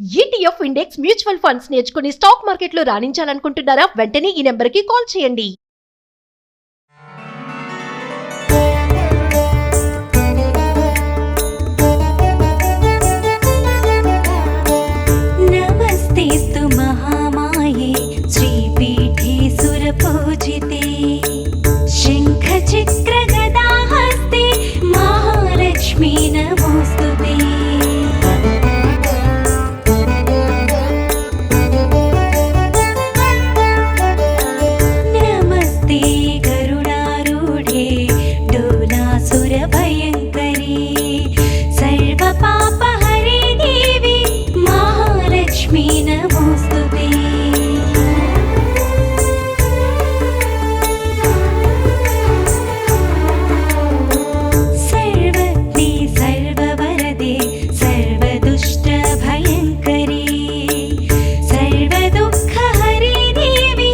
ETF index mutual funds నేర్చుకుని stock మార్కెట్లో రాణించాలనుకుంటున్నారా? వెంటనే ఈ నెంబర్కి కాల్ చేయండి. నమస్తేస్తు మహామాయే శ్రీపీఠే సురపూజితే శంఖ చక్ర గదాహస్తే మహాలక్ష్మీ నమోస్తుతే. నమస్తే గరుడారూఢే డోలాసుర భయంకరీ సర్వ పాపహరే దేవి మహాలక్ష్మీ నమోస్తుతే. సర్వజ్ఞే సర్వవరదే సర్వదుష్ట భయంకరీ సర్వదుఃఖహరే దేవి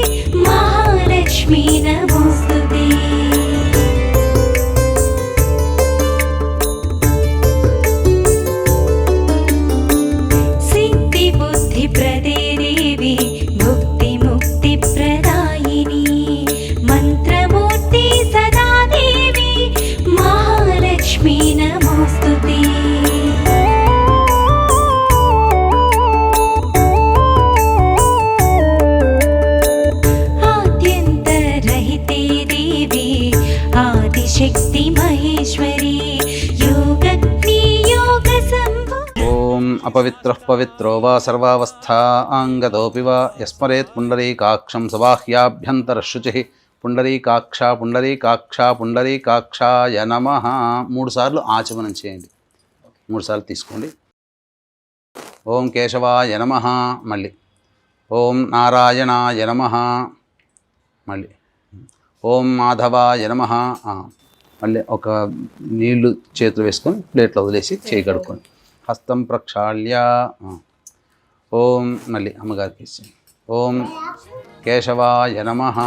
మహాలక్ష్మీ నమోస్తుతే. సిద్ధి బుద్ధి ప్రదే దేవి భుక్తి ముక్తి ప్రదాయిని మంత్రమూర్తి సదా దేవి మహాలక్ష్మీ నమోస్తుతే. ఆద్యంతరహితే దేవి ఆదిశక్తి మహేశ్వరి యోగజ్ఞి యోగ సంభూ. ఓం అపవిత్రః పవిత్రో వా సర్వావస్థాంగతోపి వా యస్మరేత్ పుండరీకాక్షం సబాహ్యాభ్యంతరశుచిః పుండరీకాక్ష పుండరీకాక్ష పుండరీకాక్షాయ నమః. 3 సార్లు ఆచమనం చేయండి. 3 సార్లు తీసుకోండి. ఓం కేశవాయ నమః. మళ్ళీ ఓం నారాయణాయ నమః. మళ్ళీ ఓం మాధవాయ నమః. మళ్ళీ ఒక నీళ్లు చేతులు వేసుకొని ప్లేట్లో వదిలేసి చేయి కడుక్కోండి. హస్తం ప్రక్షాళ్య. ఓం మళ్ళీ అమ్మగారికి ఇచ్చేయండి. ఓం కేశవాయ నమః.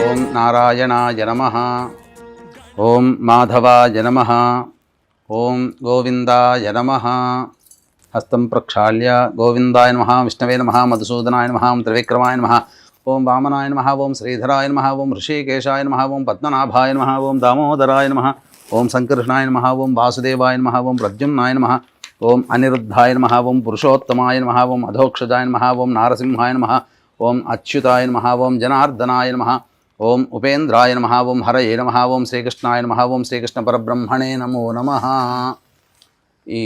ఓం నారాయణాయ నమః. ఓం మాధవాయ నమః. ఓం గోవిందాయ నమః. హస్తం ప్రక్షాళ్య గోవిందాయ నమః, విష్ణవే నమః, మధుసూదనాయ నమః, త్రివిక్రమాయ నమః, ఓం వామనాయ నమః, ఓం శ్రీధరాయ నమః, ఓం ఋషికేశాయ నమః, ఓం పద్మనాభాయ నమః, ఓం దామోదరాయ నమః, ఓం సంకర్షణాయ నమః, ఓం వాసుదేవాయ నమః, ఓం ప్రద్యుమ్నాయ నమః, ఓం అనిరుద్ధాయ నమః, ఓం పురుషోత్తమాయ నమః, ఓం అధోక్షజాయ నమః, ఓం నారసింహాయ నమః, ఓం అచ్యుతాయ నమః, ఓం జనార్దనాయ నమః, ఓం ఉపేంద్రాయ నమః, ఓం హరయే నమః, ఓం శ్రీకృష్ణాయ నమః, ఓం శ్రీకృష్ణ పరబ్రహ్మణే నమో నమః. ఈ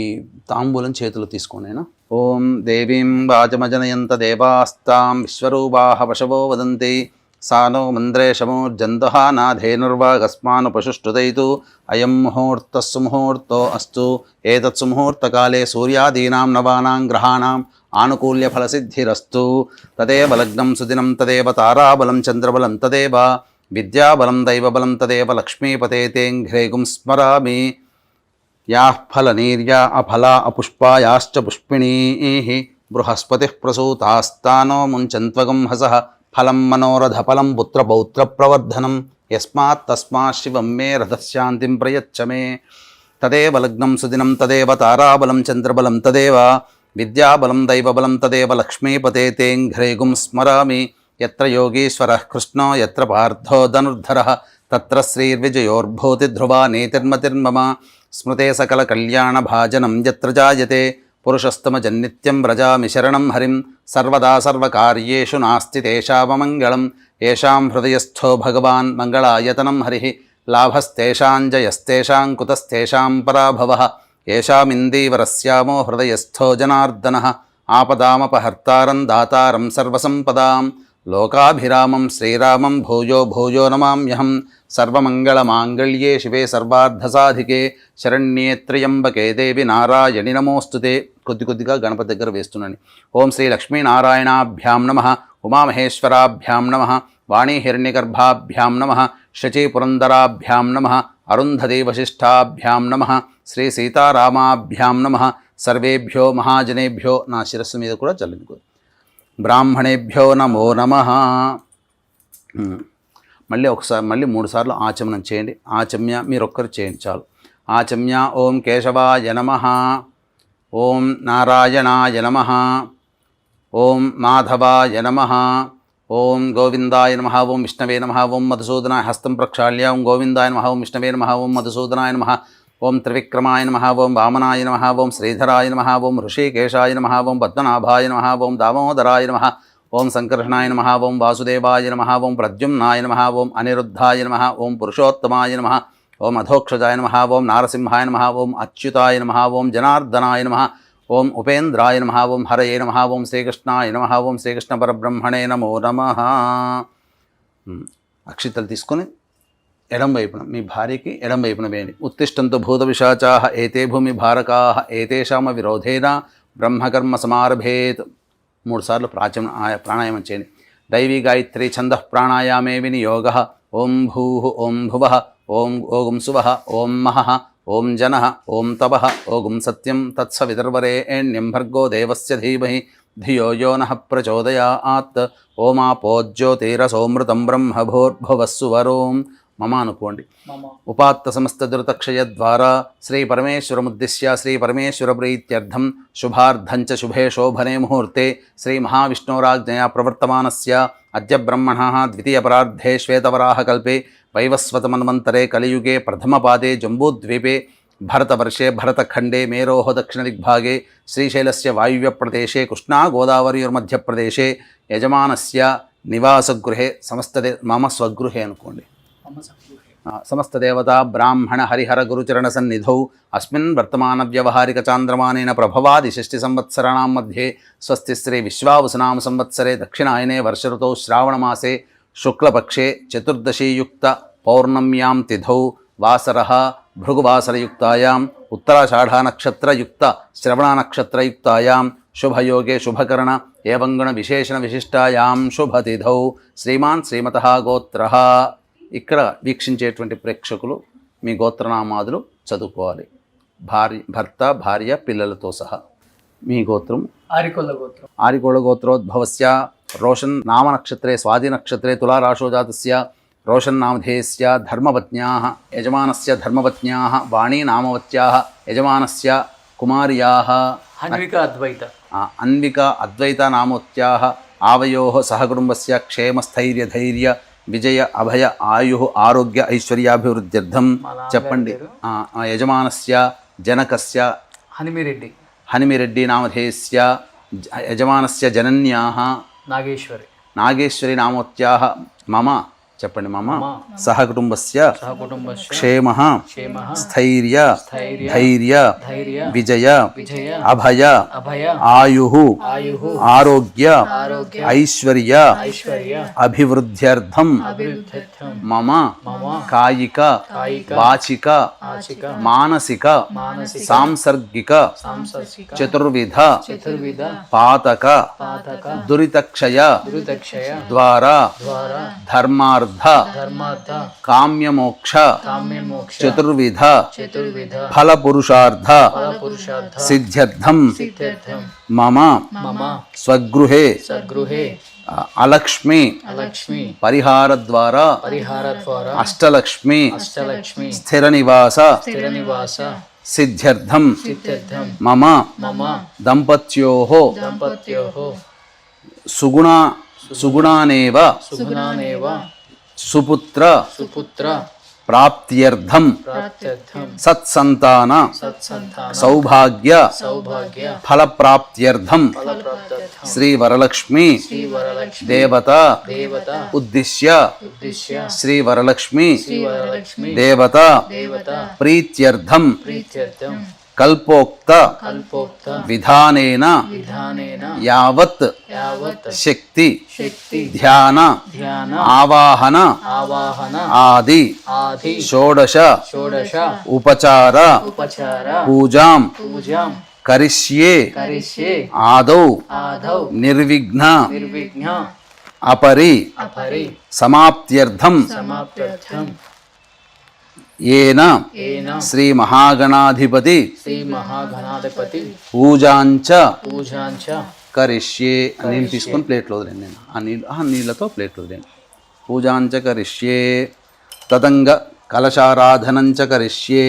తాంబూలం చేతులు తీసుకోండినా. ఓం దేవీం వాచమజనయంత దేవాస్తాం విశ్వరూపాః పశవో వదంతి సానో మంద్రేషమోర్జంతః నాధేనుర్వాగస్మానుపశుష్టుదైతు అయం ముహూర్తః సుముహూర్తో అస్తు. ఏతత్ సుముహూర్తకాలే సూర్యాదీనాం నవానాం గ్రహాణాం ఆనుకూల్యఫలసిద్ధిరస్తు. తదేవ లగ్నం సుదినం తదేవ తారాబలం చంద్రబలం తదేవ విద్యాబలం దైవబలం తదేవ లక్ష్మీపతే తేంఘ్రేగుం స్మరామి. యాః ఫలనీర్యా అఫలా అపుష్పాయాశ్చ పుష్పిణీః బృహస్పతిః ప్రసూతాస్తానో ముంచన్త్వగం హసః ఫలం మనోరథఫలం పుత్రపౌత్రప్రవర్ధనం యస్మాత్ తస్మాత్ శివం మే రథశాంతిం ప్రయచ్చ మే. తదేవ లగ్నం సుదినం తదేవ తారాబలం చంద్రబలం తదేవ విద్యాబలం దైవబలం తదేవ లక్ష్మీపతే తేంఘ్రేగుం స్మరామి. యత్ర యోగీశ్వరః కృష్ణో యత్ర పార్థో ధనుర్ధరః తత్ర శ్రీర్విజయోర్భూతిధ్రువా నీతిర్మతిర్మమ. స్మృతే సకల కళ్యాణభాజనం యత్ర జాయతే పురుషస్తమజన్నిత్యం వ్రజామి శరణం హరిం. సర్వదా సర్వకార్యేషు నాస్తి తేషామమంగళం. ఏషాం హృదయస్థో భగవాన్ మంగళాయతనం హరిః. లాభస్తేషాం జయస్తేషాం కుతస్తేషాం పరాభవః. ఏషామిందీవరస్యామో హృదయస్థో జనార్దనః. ఆపదామపహర్తారం దాతారం సర్వసంపదాం. లోకాభిరామం శ్రీరామం భూయో భూయో నమామ్యహం. సర్వమంగళమాంగళ్యే శివే సర్వార్థసాధికే శరణ్యే త్ర్యంబకే దేవి నారాయణి నమోస్తుతే. కొద్దిగా గణపతి దగ్గర వేస్తున్నాను. ఓం శ్రీ లక్ష్మీనారాయణాభ్యాం నమః, ఉమామహేశ్వరాభ్యాం నమః, వాణీహిరణ్యగర్భాభ్యాం నమః, శచీపురందరాభ్యాం నమః, అరుంధతీ వశిష్ఠాభ్యాం నమః, శ్రీ సీతారామాభ్యాం నమః. సర్వేభ్యో మహాజనేభ్యో నా శిరస్సు మీద కూడా చల్లించుకో. బ్రాహ్మణేభ్యో నమో నమః. మళ్ళీ 3 సార్లు ఆచమనం చేయండి. ఆచమ్య మీరు ఒక్కరు చేయండి చాలు. ఆచమ్య ఓం కేశవాయ నమః. ఓం నారాయణాయ నమః. ఓం మాధవాయ నమః. ఓం గోవిందాయ నమః. ఓం విష్ణవే నమః. ఓం మధుసూదనాయ హస్తం ప్రక్షాళ్య. ఓం గోవిందాయ నమః. ఓం విష్ణవే నమః. ఓం మధుసూదనాయ నమః. ఓం త్రివిక్రమాయ నమః. ఓం వామనాయ నమః. ఓం శ్రీధరాయ నమః. ఓం ఋషికేశాయ నమః. ఓం పద్మనాభాయ నమః. ఓం దామోదరాయ నమః. ఓం సంకర్షణాయ నమః. ఓం వాసుదేవాయ నమః. ఓం ప్రద్యుమ్నాయ నమః. ఓం అనిరుద్ధాయ నమః. ఓం పురుషోత్తమాయ నమః. ఓం అధోక్షజాయ నమః. ఓం నారసింహాయ నమః. ఓం అచ్యుతాయ నమః. ఓం జనార్దనాయ నమః. ఓం ఉపేంద్రాయ నమః. ఓం హరయే నమః. ఓం శ్రీకృష్ణాయ నమః. ఓం శ్రీకృష్ణ పరబ్రహ్మణే నమో నమః. అక్షితలు తీసుకొని ఎడం వైపున మీ భార్యకి ఎడం వైపున వేయండి. ఉత్తిష్టంతు భూత విశాచాః ఏతే భూమి భారకాః ఏతేషామ విరోధేన బ్రహ్మకర్మ సమారభేత్. 3 సార్లు ప్రాణాయామం చేయండి. దైవీ గాయత్రీ ఛందః ప్రాణాయామే వినియోగః. ఓం భూః ఓం భువః ఓం ఓం సువః ఓం మహః ఓం జనః ఓం తపః ఓం సత్యం తత్సవితుర్వరేణ్యం భర్గో దేవస్య ధీమహి ధియో యో నః ప్రచోదయాత్. ఓమాపో జ్యోతిరసోమృతం బ్రహ్మ భూర్భువః సువరోం మమ అనుకోండి. ఉపాత్త సమస్త దురితక్షయ ద్వారా శ్రీ పరమేశ్వరముద్దిశ్య శ్రీ పరమేశ్వర ప్రీత్యర్థం శుభార్థంచ శుభే శోభనే ముహూర్తే శ్రీ మహావిష్ణోరాజ్ఞయా ప్రవర్తమానస్య అద్య బ్రహ్మణః ద్వితీయ పరార్ధే శ్వేతవరాహ కల్పే వైవస్వత మన్వంతరే కలియుగే ప్రథమపాదే జంబూద్వీపే భరతవర్షే భరతఖండే మేరోః దక్షిణదిగ్భాగే శ్రీశైలస్య వాయువ్యప్రదేశే కృష్ణా గోదావరియోర్మధ్యప్రదేశే యజమానస్య నివాసగృహే మమ స్వగృహే అనుకోండి. సమస్త దేవతా బ్రాహ్మణ హరిహర గురుచరణ సన్నిధౌ అస్మిన్ వర్తమాన వ్యవహారిక చాంద్రమానేన ప్రభవాది షష్ఠి సంవత్సరాణం మధ్యే స్వస్తి శ్రీ విశ్వావసునామ సంవత్సరే దక్షిణాయనే వర్షఋతౌ శ్రావణమాసే శుక్లపక్షే చతుర్దశీయుక్త పౌర్ణమ్యాం తిథౌ వాసరః భృగువాసరయుక్తాయాం ఉత్తరాషాఢానక్షత్రయుక్త శ్రవణానక్షత్రయుక్తాయాం శుభయోగే శుభకరణ ఏవంగుణ విశేషణ విశిష్టాయాం శుభతిథౌ శ్రీమాన్ శ్రీమతః గోత్రః. ఇక్కడ వీక్షించేటువంటి ప్రేక్షకులు మీ గోత్రనామాదులు చదువుకోవాలి. భర్త భార్య పిల్లలతో సహా. మీ గోత్రం ఆరికొల్ల గోత్రం. ఆరికోళ గోత్రోద్భవస్య రోషన్ నామ నక్షత్రే స్వాతి నక్షత్రే తులారాశో జాతస్య రోషన్ నామధేయస్య ధర్మపత్న్యాః యజమానస్య ధర్మపత్న్యాః వాణీ నామవత్యాః యజమానస్య కుమార్యాః అన్వికా అద్వైత. అన్వికా అద్వైత నామవత్యాః ఆవయోః సహకుటుంబస్య క్షేమస్థైర్య ధైర్య విజయ అభయ ఆయు ఆరోగ్య ఐశ్వర్యాభివృద్ధ్యర్థం చెప్పండి. యజమానస్య జనకస్య హనిమిరెడ్డి. హనిమిరెడ్డి నామధేయస్య యజమానస్య జనన్యాః నాగేశ్వరి. నాగేశ్వరి నామోత్యాః మమ చెప్పండి. మమ సహకుటుంబస్య క్షేమః స్థైర్య ధైర్య విజయ అభయ ఆయుః ఆరోగ్య ఐశ్వర్య అభివృద్ధ్యర్థం మమ కాయిక వాచిక మానసిక సాంసర్గిక చతుర్విధ పాతక దురితక్షయ ద్వారా ధర్మార్థ కామ్యమోక్ష చతుర్విధ ఫలపురుషార్థ సిద్ధ్యర్థం మమ స్వగృహే అలక్ష్మి పరిహార ద్వారా అష్టలక్ష్మి స్థిర నివాస సిద్ధ్యర్థం మమ దంపత్యోః సుగుణానేవ సుపుత్ర ప్రాప్త్యర్థం సత్సంతాన సౌభాగ్య ఫలప్రాప్త్యర్థం శ్రీ వరలక్ష్మి దేవత ఉద్దిశ్య శ్రీ వరలక్ష్మి దేవత ప్రీత్యర్థం కల్పోక్త విధానేన యావత్ శక్తి ధ్యాన ఆవాహన ఆది షోడశ ఉపచార పూజాం కరిష్యే ఆదౌ నిర్విఘ్న అపరి సమాప్త్యర్థం ఏన శ్రీ మహాగణాధిపతి పూజాంచ కరిష్యే. నీళ్ళు తీసుకొని ప్లేట్లో వదిలేండి. నేను నీళ్ళతో ప్లేట్లో వదిలేండి. పూజాంచ కరిష్యే తదంగ కలశారాధనంచ కరిష్యే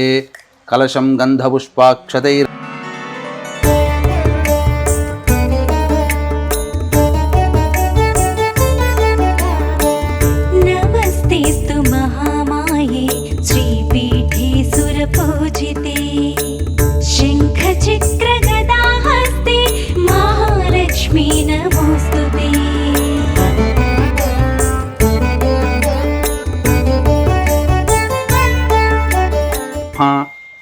కలశం గంధపుష్పాక్షతైర్ नमस्तेस्तु महामाये श्रीपीठे सुरपूजिते शङ्खचक्रगदाहस्ते महालक्ष्मी नमोऽस्तुते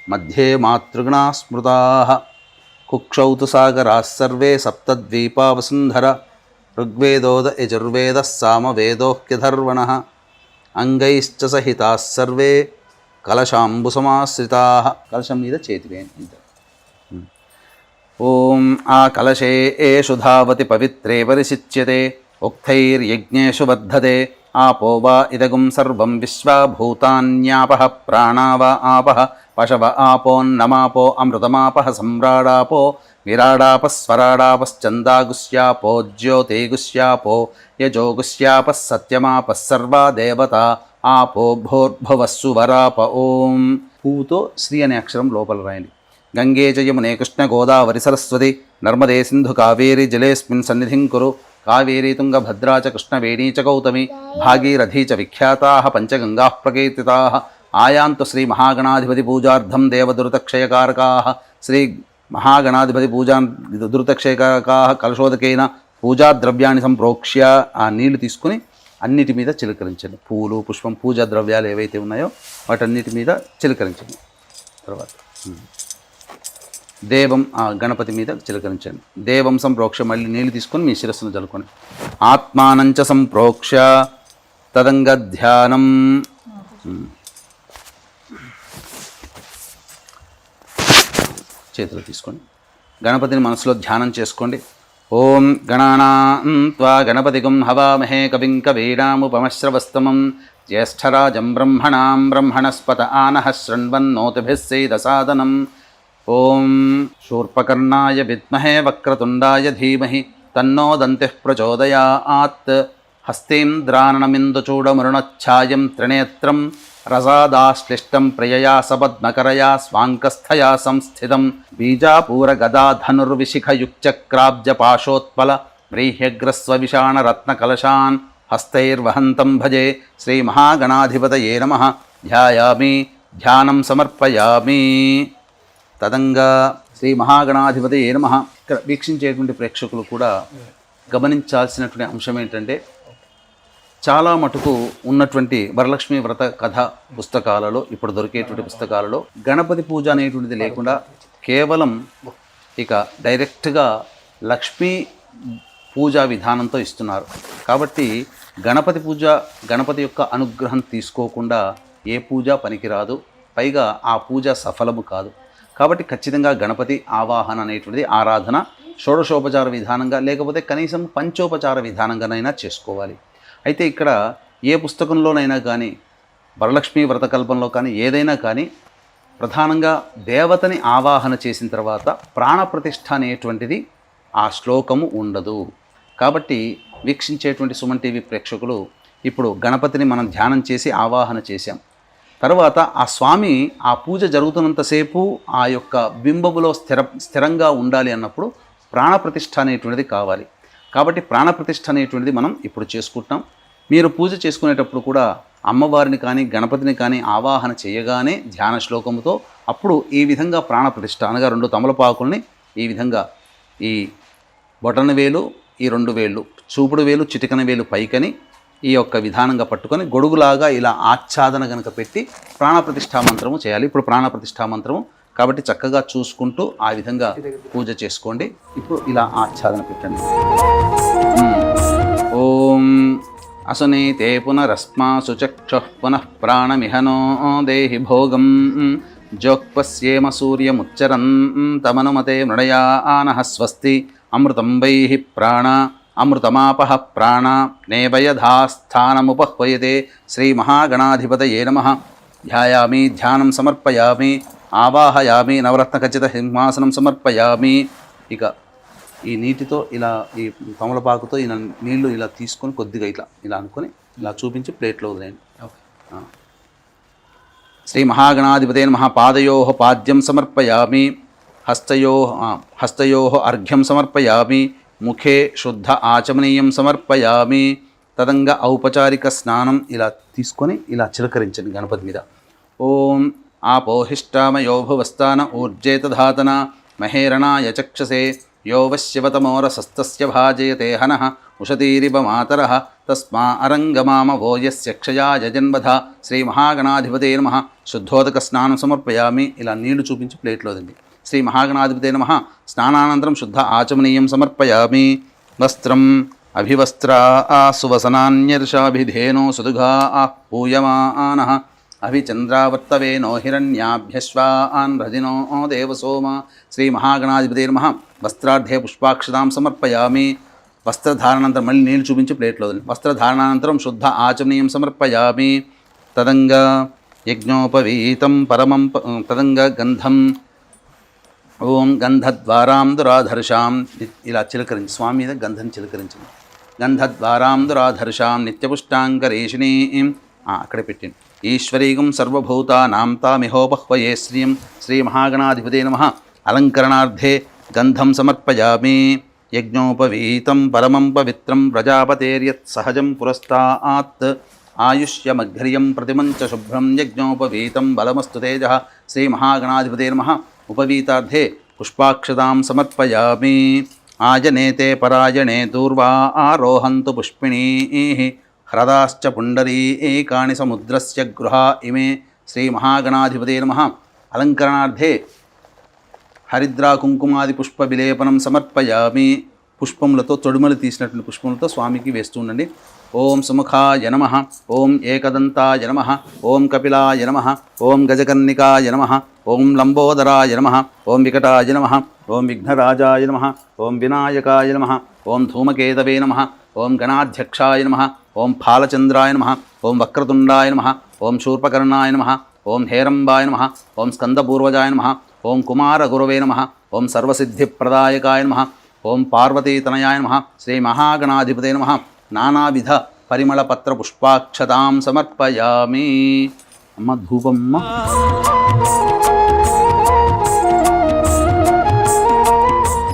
मध्ये मातृगणा स्मृताः कुक्षौ तु सागराः सर्वे सप्तद्वीपा वसुन्धरा ऋग्वेदोद यजुर्वेदः सामवेदोऽह्यथर्वणः अंगैश्च सहिताः सर्वे कलशाम्बुसमाश्रिताः कलशं మీద చేతి వేయండి ఓం ఆ కలశే ఏషు ధావతి పవిత్రే పరిశిచ్యతే ఉక్తైర్యజ్ఞేషు వర్ధతే आपो वा इदगुं सर्वं विश्वाभूतान्यापः प्राणा वा आपः पशव आपोन्नमापो अमृतमापः सम्राडापो विराडापस्वराडापश्चन्दागुस्यापो ज्योतिगुस्यापो यजोगुस्यापः सत्यमापः सर्वा देवता आपो भूर्भुवस्सु वराप ओं పూతో శ్రీ అనే అక్షరం లోపల రాయండి. గంగే చ యమునే కృష్ణ గోదావరి సరస్వతి నర్మదే సింధు కావేరి జలేస్మిన్ సన్నిధిం కురు కావేరీ తుంగభద్రా చ కృష్ణవేణీ చ గౌతమి భాగీరథీ చ విఖ్యాతాః పంచగంగాః ప్రకీర్తితాః ఆయాంతు శ్రీ మహాగణాధిపతి పూజార్థం దేవదురితక్షయకారకాః శ్రీ మహాగణాధిపతి పూజా దురితక్షయకారకాః కలశోదకేన పూజా ద్రవ్యాన్ని సంప్రోక్ష్య ఆ నీళ్లు తీసుకుని అన్నిటి మీద చిలకరించండి. పూలు పుష్పం పూజా ద్రవ్యాలు ఏవైతే ఉన్నాయో వాటన్నిటి మీద చిలకరించండి. తర్వాత దేవం ఆ గణపతి మీద చిలకరించండి. దేవం సంప్రోక్ష మళ్ళీ నీళ్ళు తీసుకొని మీ శిరస్సును జలుకొని ఆత్మానంచ సంప్రోక్ష తదంగ ధ్యానం చేతిలో తీసుకోండి. గణపతిని మనసులో ధ్యానం చేసుకోండి. ఓం గణానాం త్వా గణపతిగం హవామహే కవిం కవీనాముపమశ్రవస్తమం జ్యేష్ఠరాజం బ్రహ్మణాం బ్రహ్మణస్పత ఆనః శృణ్వన్నోతిభిः సేదసాదనం. ఓం శూర్పకర్ణాయ విద్మహే వక్రతుండాయ ధీమహి తన్నో దంతిః ప్రచోదయాత్. హస్తేంద్రాననమిందుచూడమరుణఛాయం త్రినేత్రం రసాదాశ్లిష్టం ప్రియయా సపద్మకరయా స్వాంకస్థయా సంస్థితం బీజాపూరగదాధనుర్విశిఖయుక్చక్రాబ్జపాశోత్పల వ్రీహ్యగ్రస్వవిషాణరత్నకలశాన్ హస్తైర్వహంతం భజే. శ్రీమహాగణాధిపతయే నమః. ధ్యాయామి ధ్యానం సమర్పయామి. తదంగా శ్రీ మహాగణాధిపతయే నమః. ఇక్కడ వీక్షించేటువంటి ప్రేక్షకులు కూడా గమనించాల్సినటువంటి అంశం ఏంటంటే చాలా మటుకు ఉన్నటువంటి వరలక్ష్మి వ్రత కథ పుస్తకాలలో ఇప్పుడు దొరికేటువంటి పుస్తకాలలో గణపతి పూజ అనేటువంటిది లేకుండా కేవలం ఇక డైరెక్ట్గా లక్ష్మీ పూజా విధానంతో ఇస్తున్నారు. కాబట్టి గణపతి పూజ గణపతి యొక్క అనుగ్రహం తీసుకోకుండా ఏ పూజ పనికిరాదు, పైగా ఆ పూజ సఫలము కాదు. కాబట్టి ఖచ్చితంగా గణపతి ఆవాహన అనేటువంటిది ఆరాధన షోడశోపచార విధానంగా లేకపోతే కనీసం పంచోపచార విధానంగానైనా చేసుకోవాలి. అయితే ఇక్కడ ఏ పుస్తకంలోనైనా కానీ వరలక్ష్మి వ్రతకల్పంలో కానీ ఏదైనా కానీ ప్రధానంగా దేవతని ఆవాహన చేసిన తర్వాత ప్రాణప్రతిష్ఠ అనేటువంటిది ఆ శ్లోకము ఉండదు. కాబట్టి వీక్షించేటువంటి సుమన్ టీవీ ప్రేక్షకులు ఇప్పుడు గణపతిని మనం ధ్యానం చేసి ఆవాహన చేశాం. తర్వాత ఆ స్వామి ఆ పూజ జరుగుతున్నంతసేపు ఆ యొక్క బింబములో స్థిరంగా ఉండాలి అన్నప్పుడు ప్రాణప్రతిష్ఠ అనేటువంటిది కావాలి. కాబట్టి ప్రాణప్రతిష్ఠ అనేటువంటిది మనం ఇప్పుడు చేసుకుంటున్నాం. మీరు పూజ చేసుకునేటప్పుడు కూడా అమ్మవారిని కానీ గణపతిని కానీ ఆవాహన చేయగానే ధ్యాన శ్లోకముతో అప్పుడు ఈ విధంగా ప్రాణప్రతిష్ఠ అనగా 2 తమలపాకుల్ని ఈ విధంగా ఈ బొటన వేలు ఈ 2 వేళ్ళు చూపుడు వేలు చిటికన వేలు పైకని ఈ యొక్క విధానంగా పట్టుకొని గొడుగులాగా ఇలా ఆచ్ఛాదన గనుక పెట్టి ప్రాణప్రతిష్ఠా మంత్రము చేయాలి. ఇప్పుడు ప్రాణప్రతిష్ఠా మంత్రము కాబట్టి చక్కగా చూసుకుంటూ ఆ విధంగా పూజ చేసుకోండి. ఇప్పుడు ఇలా ఆచ్ఛాదన పెట్టండి. ఓం అసునీతే పునరస్మాసు చక్షుః పునః ప్రాణమిహనో దేహి భోగం జోక్పస్యేమ సూర్యముచ్చరన్ తమనుమతే మృడయా ఆనః స్వస్తి అమృతం వైహి ప్రాణ అమృతమాపః ప్రాణ నేవయధాస్థానముపహ్వయతే. శ్రీ మహాగణాధిపతయే నమః. ధ్యాయామి ధ్యానం సమర్పయామి ఆవాహయామి నవరత్నఖచిత సింహాసనం సమర్పయామి. ఇక ఈ నీటితో ఇలా ఈ తమలపాకుతో ఇలా నీళ్లు ఇలా తీసుకొని కొద్దిగా ఇలా ఇలా అనుకొని ఇలా చూపించి ప్లేట్లో వదిలేయండి. శ్రీ మహాగణాధిపతే నమః పాదయోః పాద్యం సమర్పయామి హస్తయోః అర్ఘ్యం సమర్పయామి ముఖే శుద్ధ ఆచమనీయం సమర్పయామి. తదంగా ఔపచారిక స్నానం ఇలా తీసుకొని ఇలా చిలకరించండి గణపతి మీద. ఓం ఆపోహిష్టామయో భువస్థాన ఊర్జేతధాతన మహేరణాయ చక్షసే యో వశ్యవతమోరసస్తస్య భాజయతే హనః ఉషతీరివ మాతరః తస్మా అరంగమామవో యస్య క్షయాయ జన్మధ. శ్రీ మహాగణాధిపతే నమః శుద్ధోదక స్నానం సమర్పయామి. ఇలా నీళ్లు చూపించి ప్లేట్లోదండి. శ్రీ మహాగణాధిపతే నమః స్నానానంతరం శుద్ధ ఆచమనీయం సమర్పయామి. వస్త్రం అభివస్త్రా సువసనాన్యర్షాభిధేనో సుదుఘా పూయమానః అభిచంద్రావర్తవేనో హిరణ్యాభ్యశ్వాన్ రజినో దేవసోమ. శ్రీ మహాగణాధిపతే నమః వస్త్రార్థే పుష్పాక్షతాం సమర్పయామి. వస్త్రధారణానంతరం మళ్ళీ నీళ్ళు చూపించి ప్లేట్లో వస్త్రధారణానంతరం శుద్ధ ఆచమనీయం సమర్పయామి. తదంగా యజ్ఞోపవీతం పరమం తదంగా గంధం ఓం గంధద్వారాం దురాధర్షాం ఇలా చిలకరించి స్వామి మీద గంధం చిలకరించింది. గంధద్వారాం దురాధర్షాం నిత్యపుష్టాంగరేషిణీం అక్కడే పెట్టింది. ఈశ్వరీగం సర్వభూతానాం తామిహోపహ్వయే శ్రీం. శ్రీ మహాగణాధిపతే నమః అలంకరణార్థే గంధం సమర్పయామి. యజ్ఞోపవీతం పరమం పవిత్రం ప్రజాపతేర్యత్ సహజం పురస్తాత్ ఆయుష్యమఘ్రియం ప్రతిమంచ శుభ్రం యజ్ఞోపవీతం బలమస్తు తేజః. శ్రీ మహాగణాధిపతే నమః ఉపవీతార్థే పుష్పాక్షతాం సమర్పయామి. ఆజనేతే పరాయణే దూర్వా ఆరోహంతు పుష్పిణీః హ్రదాశ్చ పుండరీకాని సముద్రస్య గృహా ఇమే. శ్రీ మహాగణాధిపతే నమః అలంకరణార్థే హరిద్రా కుంకుమాది పుష్ప విలేపనం సమర్పయామి. పుష్పములతో తొడుమలు తీసినటువంటి పుష్పములతో స్వామికి వేస్తూ ఉండండి. ఓం సుముఖాయ నమః, ఓం ఏకదంతాయ నమః, ఓం కపిలాయ నమః, ఓం గజకర్ణికాయ నమః, ఓం లంబోదరాయ నమః, ఓం వికటాయ నమః, ఓం విఘ్నరాజాయ నమః, ఓం వినాయకాయ నమః, ఓం ధూమకేతవే నమః, ఓం గణాధ్యక్షాయ నమః, ఓం ఫాలచంద్రాయ నమః, ఓం వక్రతుండాయ నమః, ఓం శూర్పకర్ణాయ నమః, ఓం హేరంబాయ నమః, ఓం స్కందపూర్వజాయ నమః, ఓం కుమారగురవే నమః, ఓం సర్వసిద్ధిప్రదాయకాయ నమః, ఓం పార్వతీతనయాయ నమః. శ్రీ మహాగణాధిపతే నమః నానావిధ పరిమళ పత్ర పుష్పాక్షతాం సమర్పయామి. అమ్మ ధూపమ్మ.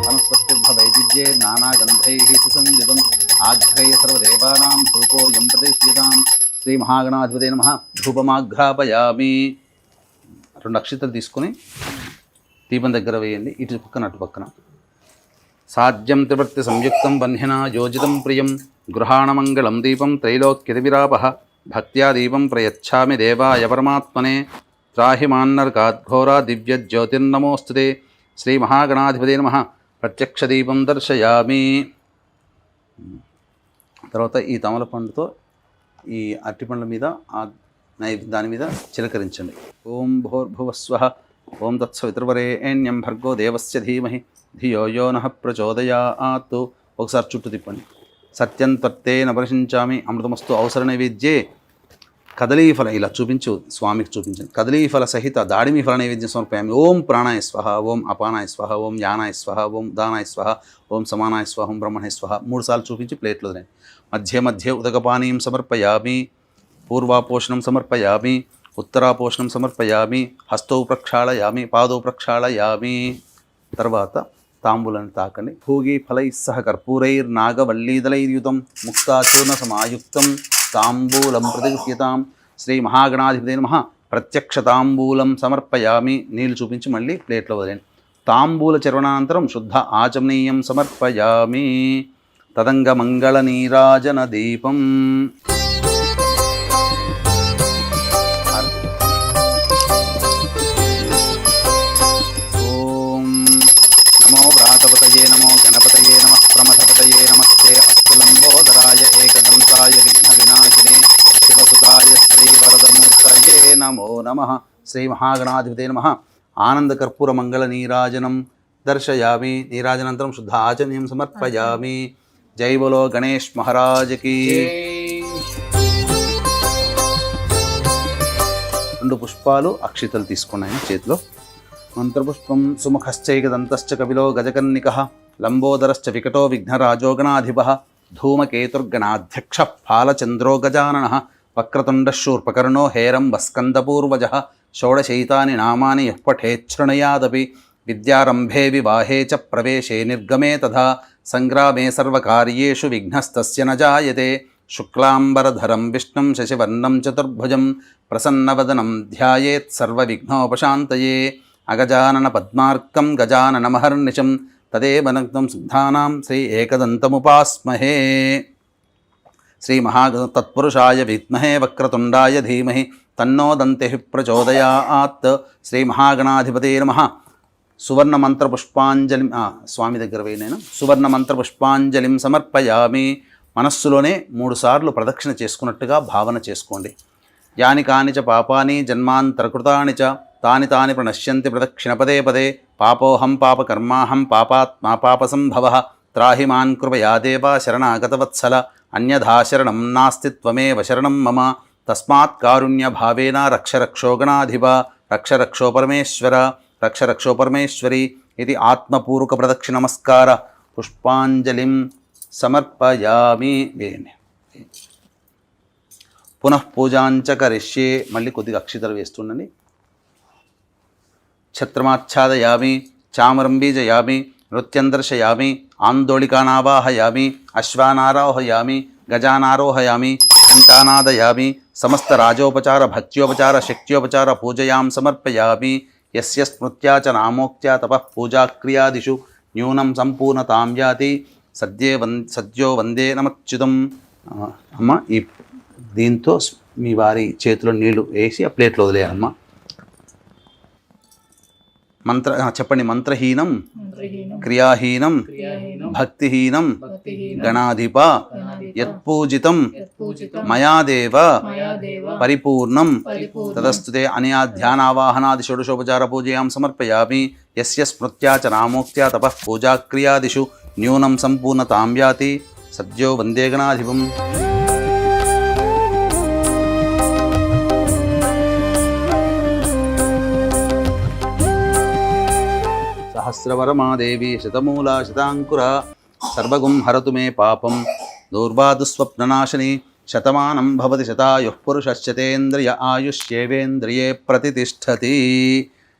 వనస్పతిర్భవైవిధ్యే నానాగంధైః సుసంయుతం ఆఘ్రేయ సర్వదేవానాం ధూపోయం ప్రతిష్ఠితాం. శ్రీ మహాగణాధిపతే నమః ధూపమాఘ్రాపయామి. 2 అక్షతలు తీసుకొని దీపం దగ్గర వేయండి. ఇటు పక్కన అటు పక్కన. సాధ్యం త్రివర్తి సంయుక్తం వన్హినా యోజితం ప్రియం గృహాణమంగళం దీపం త్రైలోక్యతివిరాపః భక్త్యా దీపం ప్రయచ్ఛామి దేవాయ పరమాత్మనే త్రాహి మాన్నర్కాద్ఘోరా దివ్యజ్యోతిర్నమోస్తుతే. శ్రీ మహాగణాధిపతే నమః ప్రత్యక్ష దీపం దర్శయామి. తర్వాత ఈ తమలపండుతో ఈ అరటిపండ్ల మీద దాని మీద చిలకరించండి. ఓం భూర్భువస్వః ఓం తత్సవితుర్వరేణ్యం భర్గో దేవస్య ధీమహి ధియో యో నః ప్రచోదయాత్. ఒకసారి చుట్టూ తిప్పండి. సత్యం త్వత్తేన పరిశించామి అమృతమస్తు. అవసర నైవేద్యే కదలీఫల ఇలా చూపించు స్వామికి చూపించండి. కదలీఫల సహిత దాడిమి ఫల నైవేద్యం సమర్పయామి. ఓం ప్రాణాయ స్వహ, ఓం అపానాయ స్వహ, ఓం యానాయ స్వహ, ఓం ఉదానాయ స్వహ, ఓం సమానాయ స్వహ, ఓం బ్రహ్మణే స్వహ 3 సార్లు చూపించి ప్లేట్లో తినండి. మధ్య మధ్య ఉదకపానీయం సమర్పయామి. పూర్వాపోషణం సమర్పయామి. ఉత్తరాపోషణం సమర్పయామి. హస్తౌ ప్రక్షాళయామి, పాదౌ ప్రక్షాళయామి. తర్వాత తాంబూలాన్ని తాకండి. భోగి ఫలై సహ కర్పూరైర్నాగవల్లీదలైర్యుతం ముక్తాచూర్ణ సమాయుక్తం తాంబూలం ప్రతిగృహ్యతాం. శ్రీ మహాగణాధిపతే నమః ప్రత్యక్ష తాంబూలం సమర్పయామి. నీళ్ళు చూపించి మళ్ళీ ప్లేట్లో వదిలేండి. తాంబూల చర్వణానంతరం శుద్ధ ఆచమనీయం సమర్పయామి. తదంగ మంగళ నీరాజన దీపం. వ్రాతపతయే నమో గణపతయే నమ ప్రమథపతయే నమస్తే అస్తు లంబోదరాయ ఏకదంతాయ విఘ్న వినాశినే శివసుతాయ శ్రీవరదమూర్తయే నమో నమః. శ్రీ మహాగణాధిపతే నమః ఆనందకర్పూర మంగళ నీరాజనం దర్శయామి. నీరాజనంతరం శుద్ధ ఆచమనీయం సమర్పయామి. జై బోలో గణేష్ మహారాజకి. 2 పుష్పాలు అక్షితలు తీసుకున్నాయి చేతిలో. మంత్రపుష్పం సుముఖశ్చైకదంతశ్చ కపిలో గజకర్ణికః లంబోదరశ్చ వికటో విఘ్నరాజోగణాధిపః ధూమకేతుర్గణాధ్యక్ష ఫాలచంద్రో గజాననః వక్రతుండశూర్పకర్ణో హేరంబస్కందపూర్వజः షోడశైతాని నామాని యః పఠేచ్చృణయాదపి విద్యారంభే వివాహే చ ప్రవేశే నిర్గమే తథా సంగ్రామే సర్వకార్యేషు విఘ్నస్తస్య న జాయతే శుక్లాంబరధరం విష్ణుం శశివర్ణం చతుర్భుజం ప్రసన్నవదనం ధ్యాయేత్ సర్వవిఘ్నోపశాంతయే అగజానన పద్మార్కం గజాననమహర్నిశం తదేవ నగ్నం సిద్ధానాం శ్రీ ఏకదంతముపాస్మహే శ్రీ తత్పురుషాయ విద్మహే వక్రతుండాయ ధీమహి తన్నో దంతి ప్రచోదయాత్ శ్రీ మహాగణాధిపతే నమః. సువర్ణ మంత్ర పుష్పాంజలి స్వామి దగ్గర పోయి నేను సువర్ణ మంత్ర పుష్పాంజలిం సమర్పయామి. మనస్సులోనే 3 సార్లు ప్రదక్షిణ చేసుకున్నట్టుగా భావన చేసుకోండి. యాని కాని చ పాపాని జన్మాంతరకృతాని చ తాని తాని ప్రణశ్యంతి ప్రదక్షిణ పదే పదే. పాపోహం పాపకర్మాహం పాపాత్మా పాపసంభవః త్రాహి మాన్ కృపయా దేవా శరణాగతవత్సల అన్యథా శరణం నాస్తి త్వమేవ శరణం మమ. తస్మాత్ కారుణ్యభావేన రక్ష రక్షో గణాధిప రక్ష రక్షో పరమేశ్వర రక్ష రక్షో పరమేశ్వరి ఇది ఆత్మపూర్వక ప్రదక్షిణ నమస్కార పుష్పాంజలిం సమర్పయామి. వేయండి. పునః పూజాంచ కరిష్యే. మళ్ళీ కొద్దిగా అక్షితలు వేస్తుండండి. ఛత్రమాచ్ఛాదయామి చామరం బీజయామి నృత్యం దర్శయామి ఆందోళికానావాహయామి అశ్వానారోహయామి గజానారోహయామి ఘంటానాదయామి సమస్త రాజోపచార భక్త్యోపచార శక్త్యోపచార పూజయాం సమర్పయామి. యస్య స్మృత్యా చ నామోక్త్యా తపః పూజాక్రియాదిషు న్యూనం సంపూర్ణతాం యాతి సద్యో వందే నమచ్యుతం. అమ్మ ఈ దీంతో మీ వారి చేతిలో నీళ్లు వేసి ఆ ప్లేట్లో వదిలేయాలమ్మ. చెప్పండి. మంత్రహీనం క్రియాహీనం భక్తిహీనం గణాధిప యత్పూజితం మయాదేవ పరిపూర్ణం తదస్తుతే అనయా ధ్యానావాహనాది షోడశోపచార పూజయాం సమర్పయామి. యస్య స్మృత్యా చ నామోక్త్యా తపః పూజాక్రియాదిషు న్యూనం సంపూర్ణతాం యాతి సద్యో వందే గణాధిపం. సహస్రవరమాదేవి శతమూలా శతాంకుర సర్వగుం హరతు మే పాపం దూర్వాదుస్వప్ననాశిని శతమానం భవతి శతాయుః పురుషశ్చతేంద్రియ ఆయుష్యేవేంద్రియే ప్రతిష్టతి.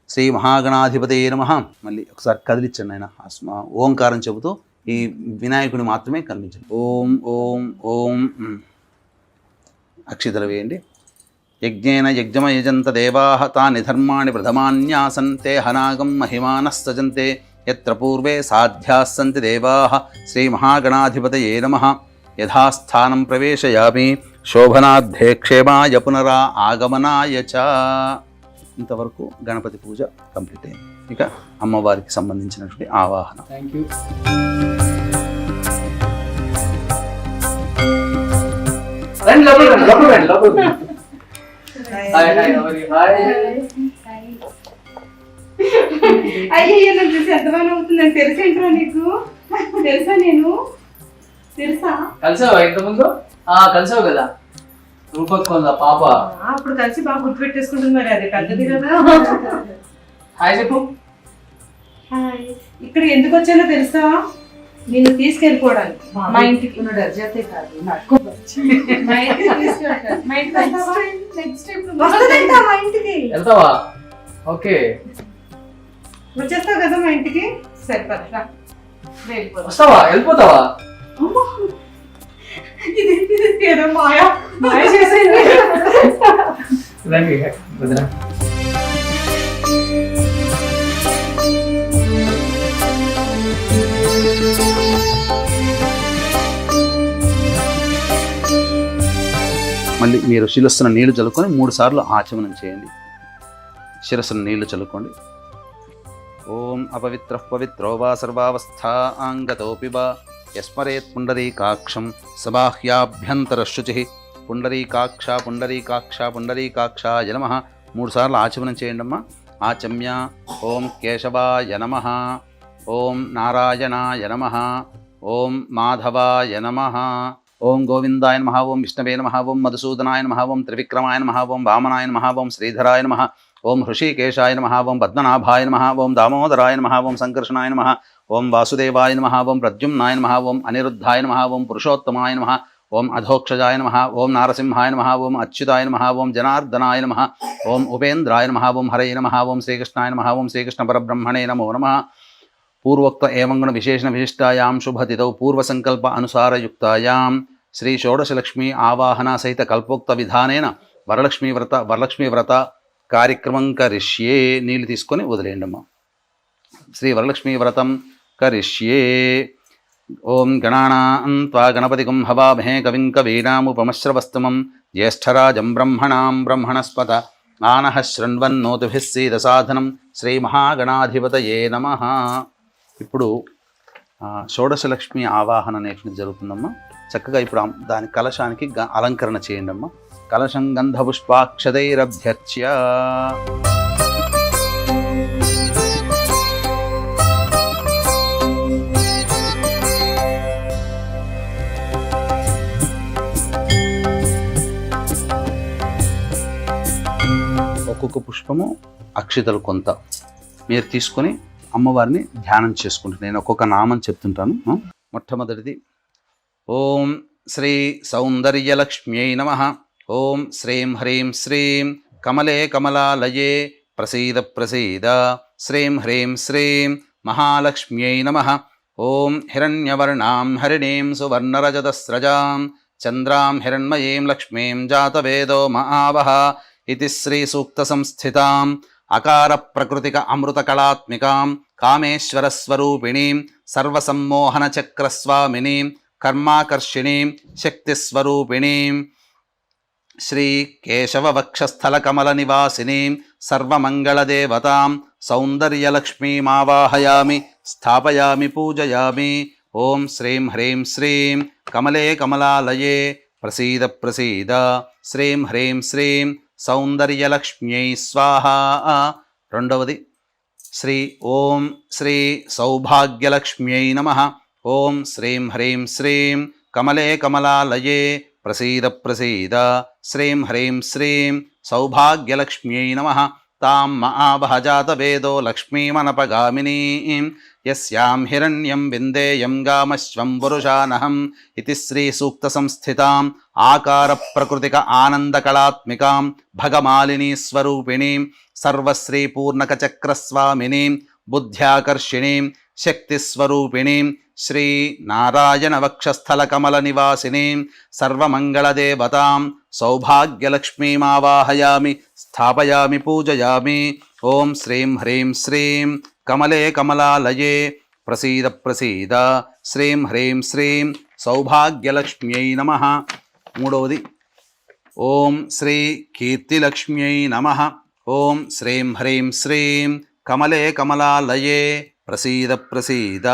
శ్రీ మహాగణాధిపతయే నమః. మళ్ళీ ఒకసారి కదిలించండి ఆయన. ఓంకారం చెబుతూ ఈ వినాయకుని మాత్రమే కనిపించండి. ఓం ఓం ఓం. అక్షితలు వేయండి. యజ్ఞేన యజ్ఞమయజంత దేవాః తాని ధర్మాణి ప్రథమాన్యాసన్ తే హనాగం మహిమానః సజంతే యత్ర పూర్వే సాధ్యాः సంతి దేవాః. శ్రీ మహాగణాధిపతయే నమః. యథాస్థానం ప్రవేశయామి శోభనార్థే క్షేమాయ పునరా ఆగమనాయ చ. ఇంతవరకు గణపతి పూజ కంప్లీట్ అయింది. ఇక అమ్మవారికి సంబంధించినటువంటి ఆవాహన. Thank you. అయ్యో నాకు చూసి ఎంతమంది అవుతుందని తెలిసేంట్రా నీకు? తెలుసా? నేను తెలుసా? కలిసావా ఇంతకుముందు? కలిసావు కదా రూపక్కుందా పాప. అప్పుడు కలిసి బాగా గుర్తుపెట్టేసుకుంటుంది. మరి అది పెద్దది కదా. హాయ్ చెప్పు. ఇక్కడ ఎందుకు వచ్చానో తెలుసా? నిన్ను తీసుకెళ్ళిపోవడానికి మా ఇంటికి. అర్జతే కాదు మా ఇంటికి తీసుకెళ్తాను. మా ఇంటికి వెళ్తావా? ఓకే వచ్చేస్తావు కదా మా ఇంటికి. సరిపడా వస్తావా? వెళ్ళిపోతావా? ఇది ఏదో మాయా మాయ చేసేది. మళ్ళీ మీరు శిరస్సున నీళ్లు చల్లుకొని 3 సార్లు ఆచమనం చేయండి. శిరస్సున నీళ్లు చల్లుకోండి. ఓం అపవిత్ర పవిత్రో వా సర్వావస్థాంగతోపి వా యస్మరేత్ పుండరీకాక్షం సబాహ్యాభ్యంతరశుచి. పుండరీకాక్ష పుండరీకాక్ష పుండరీకాక్షాయ నమః. 3 సార్లు ఆచమనం చేయండి అమ్మా. ఆచమ్య. ఓం కేశవాయ నమః. ఓం నారాయణాయ నమః. ఓం మాధవాయ నమః. ఓం గోవిందాయ నమః. ఓం విష్ణవే నమః. ఓం మధుసూదనాయ నమః. ఓం త్రివిక్రమాయ నమః. ఓం వామనాయ నమః. ఓం శ్రీధరాయ నమః. ఓం హృషీకేశాయ నమః. ఓం పద్మనాభాయ నమః. ఓం దామోదరాయ నమః. ఓం సంకర్షణాయ నమః. ఓం వాసుదేవాయ నమః. ఓం ప్రద్యుమ్నాయ నమః. ఓం అనిరుద్ధాయ నమః. ఓం పురుషోత్తమాయ నమః. ఓం అధోక్షజాయ నమః, ఓం నారసింహాయ నమః, ఓం అచ్యుతాయ నమః, ఓం జనార్దనాయ నమః, ఓం ఉపేంద్రాయ నమః, ఓం హరయ నమః, ఓం శ్రీకృష్ణాయ నమః, ఓం శ్రీకృష్ణ పరబ్రహ్మణే నమో నమః. పూర్వోక్త ఏమంగుణ విశేషణ విశిష్టాయాం శుభతిథౌ పూర్వసంకల్ప అనుసారయుక్తాయాం శ్రీ షోడశలక్ష్మీ ఆవాహన సహిత కల్పోక్త విధానేన వరలక్ష్మీ వ్రత కార్యక్రమం కరిష్యే. నీళ్ళు తీసుకొని వదిలేయండి అమ్మ. శ్రీ వరలక్ష్మీ వ్రతం కరిష్యే. ఓం గణానాం త్వా గణపతిగం హవామహే కవిం కవీనాముపమశ్రవస్తమం జ్యేష్ఠరాజం బ్రహ్మణస్పత ఆనః శృణ్వన్నోతిభిः సీదసాధనం శ్రీ మహాగణాధిపతయే నమః. ఇప్పుడు షోడశలక్ష్మి ఆవాహన అనేటువంటిది జరుగుతుందమ్మా. చక్కగా ఇప్పుడు దాని కలశానికి అలంకరణ చేయండి అమ్మా. కలశం గంధపుష్పాక్షతైరభ్యర్చ్య ఒక్కొక్క పుష్పము అక్షితలు కొంత మీరు తీసుకొని అమ్మవారిని ధ్యానం చేసుకుంటాను. నేను ఒక్కొక్క నామం చెప్తుంటాను. మొట్టమొదటిది ఓం శ్రీ సౌందర్యలక్ష్మ్యై నమః. ఓం శ్రీం హ్రీం శ్రీం కమలే కమలాలయే ప్రసీద ప్రసీద. శ్రీం హ్రీం శ్రీం మహాలక్ష్మ్యై నమః. ఓం హిరణ్యవర్ణాం హరిణీం సువర్ణరజతస్రజాం చంద్రాం హిరణ్మయీం లక్ష్మీం జాతవేదో మహావహ ఇతి శ్రీ సూక్త సంస్థితాం అకార ప్రకృతిక అమృత కళాత్మికాం కామేశ్వర స్వరూపిణీం సర్వసమ్మోహన చక్రస్వామినీం కర్మాకర్షిణీం శక్తిస్వరూపిణీం శ్రీ కేశవ వక్షస్థల కమల నివాసినీం సర్వమంగళదేవతాం సౌందర్యలక్ష్మీమావాహయామి స్థాపయామి పూజయామి. ఓం శ్రీం హ్రీం శ్రీం కమలే కమలాలయే ప్రసీద ప్రసీద. శ్రీం హ్రీం శ్రీం సౌందర్యలక్ష్మ్యై స్వాహా. రెండవది శ్రీ ఓం శ్రీ సౌభాగ్యలక్ష్మ్యై నమః. ఓం శ్రీం హ్రీం శ్రీం కమలే కమలాలయే ప్రసీద ప్రసీద. శ్రీం హ్రీం శ్రీం సౌభాగ్యలక్ష్మ్యై నమః. తాం మహావహ జాతవేదో లక్ష్మీమనపగామినీం యస్యాం హిరణ్యం విందేయం గామశ్వం పురుషానహం ఇతి శ్రీ సూక్త సంస్థితాం ఆకార ప్రకృతిక ఆనందకళాత్మికాం భగమాలినీ స్వరూపిణీం సర్వశ్రీ పూర్ణక చక్రస్వామినీం బుద్ధ్యాకర్షిణీం శక్తిస్వరూపిణీం శ్రీ నారాయణ వక్షస్థల కమల నివాసినీం సర్వమంగళదేవతాం సౌభాగ్యలక్ష్మీమావాహయామి స్థాపయామి పూజయామి. ఓం శ్రీం హ్రీం శ్రీం కమలే కమలాలయే ప్రసీద ప్రసీద. శ్రీం హ్రీం శ్రీం సౌభాగ్యలక్ష్మ్యై నమః. మూడవది ఓం శ్రీ కీర్తిలక్ష్మ్యై నమః. ఓం శ్రీం హ్రీం శ్రీం కమలే కమలాలయే ప్రసీద ప్రసీద.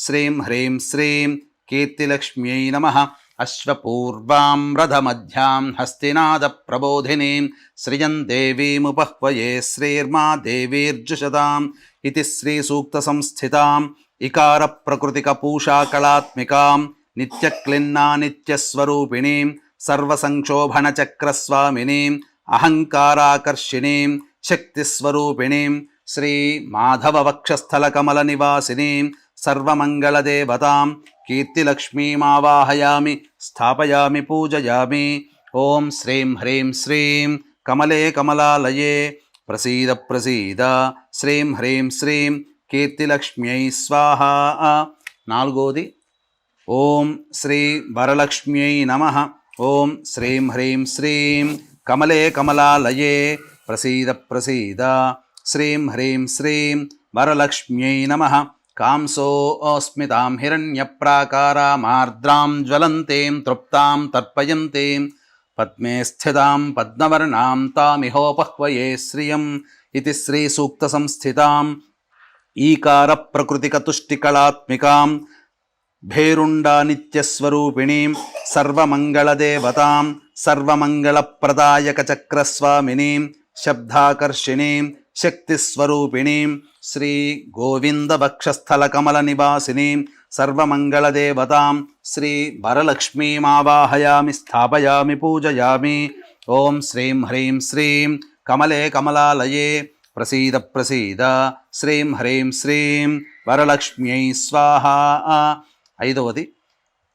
శ్రీం హ్రీం శ్రీం కీర్తిలక్ష్మ్యై నమః. అశ్వపూర్వాం రథమధ్యాం హస్తినాద ప్రబోధినీం శ్రియం దేవీముపహ్వయే శ్రీర్మా దేవీర్జుషతాం ఇతి శ్రీ సూక్త సంస్థితాం ఇకార ప్రకృతిక పూషా కళాత్మికాం నిత్యక్లిన్నా నిత్యస్వరూపిణీం సర్వసంక్షోభణ చక్రస్వామినీం అహంకారాకర్షిణీం శక్తిస్వరూపిణీం శ్రీ మాధవ వక్షస్థల కమల నివాసినీం సర్వమంగళదేవతాం కీర్తిలక్ష్మీమావాహయామి స్థాపయామి పూజయామి. ఓం శ్రీం హ్రీం శ్రీం కమలే కమలాలయే ప్రసీద ప్రసీద. శ్రీం హ్రీం శ్రీం కీర్తిలక్ష్మ్యై స్వాహా. నాలుగోది ఓం శ్రీ వరలక్ష్మ్యై నమః. ఓం శ్రీం హ్రీం శ్రీం కమలే కమలాలయే ప్రసీద ప్రసీద. శ్రీం హ్రీం శ్రీం వరలక్ష్మ్యై నమః. కాంసోస్మితాం హిరణ్యప్రాకారామార్ద్రాం జ్వలంతీం తృప్తాం తర్పయంతీం పద్మే స్థితాం పద్మవర్ణాం తామిహోపహ్వయే శ్రియం ఇతి శ్రీ సూక్త సంస్థితాం ఈకార ప్రకృతిక తుష్టికళాత్మికాం భేరుండా నిత్యస్వరూపిణీం సర్వమంగళదేవతాం సర్వమంగళప్రదాయక చక్రస్వామినీం శబ్దాకర్షిణీం శక్తిస్వరూపిణీం శ్రీ గోవింద వక్షస్థల కమల నివాసినీం సర్వమంగళదేవతాం శ్రీ వరలక్ష్మీమావాహయామి స్థాపయామి పూజయామి. ఓం శ్రీం హ్రీం శ్రీం కమలే కమలాలయే ప్రసీద ప్రసీద. శ్రీం హ్రీం శ్రీం వరలక్ష్మ్యై స్వాహా. ఐదవది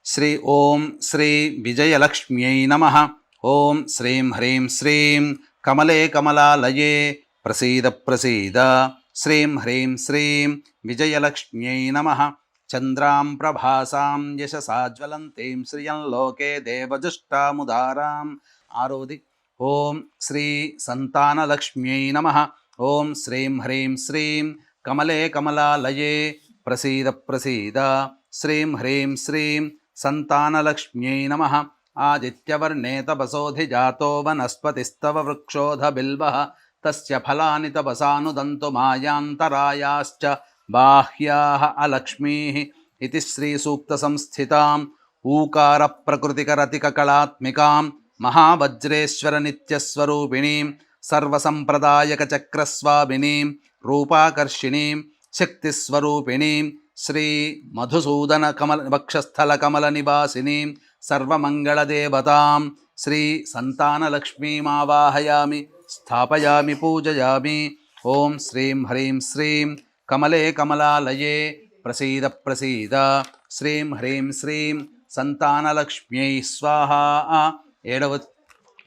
శ్రీ ఓం శ్రీ విజయలక్ష్మ్యై నమః. ఓం శ్రీం హ్రీం శ్రీం కమలే కమలాలయే ప్రసీద ప్రసీద. శ్రీం హ్రీం శ్రీం విజయలక్ష్మ్యై నమః. చంద్రాం ప్రభాసాం యశసా జ్వలంతీం శ్రియం లోకే దేవజుష్టాముదారాం. ఆరోది ఓం శ్రీ సంతానలక్ష్మ్యై నమః. ఓం శ్రీం హ్రీం శ్రీం కమలే కమలాలయే ప్రసీద ప్రసీద. శ్రీం హ్రీం శ్రీం సంతానలక్ష్మ్యై నమః. ఆదిత్యవర్ణే తపసోధిజాతో వనస్పతిస్తవ వృక్షోధ బిల్వః తస్య ఫలాని తపసానుదంతు మాయాంతరాయాశ్చ బాహ్యాః అలక్ష్మీః ఇతి శ్రీ సూక్త సంస్థితాం ఊకార ప్రకృతికరతిక కళాత్మికాం మహావజ్రేశ్వర నిత్యస్వరూపిణీం సర్వసంప్రదాయక చక్రస్వామినీం రూపాకర్షిణీం శక్తిస్వరూపిణీం శ్రీ మధుసూదన కమల వక్షస్థల కమల నివాసినీం సర్వమంగళదేవతాం శ్రీ సంతానలక్ష్మీమావాహయామి స్థాపయామి పూజయామి. ఓం శ్రీం హ్రీం శ్రీం కమలే కమలాలయే ప్రసీద ప్రసీద. శ్రీం హ్రీం శ్రీం సంతానలక్ష్మ్యై స్వాహా.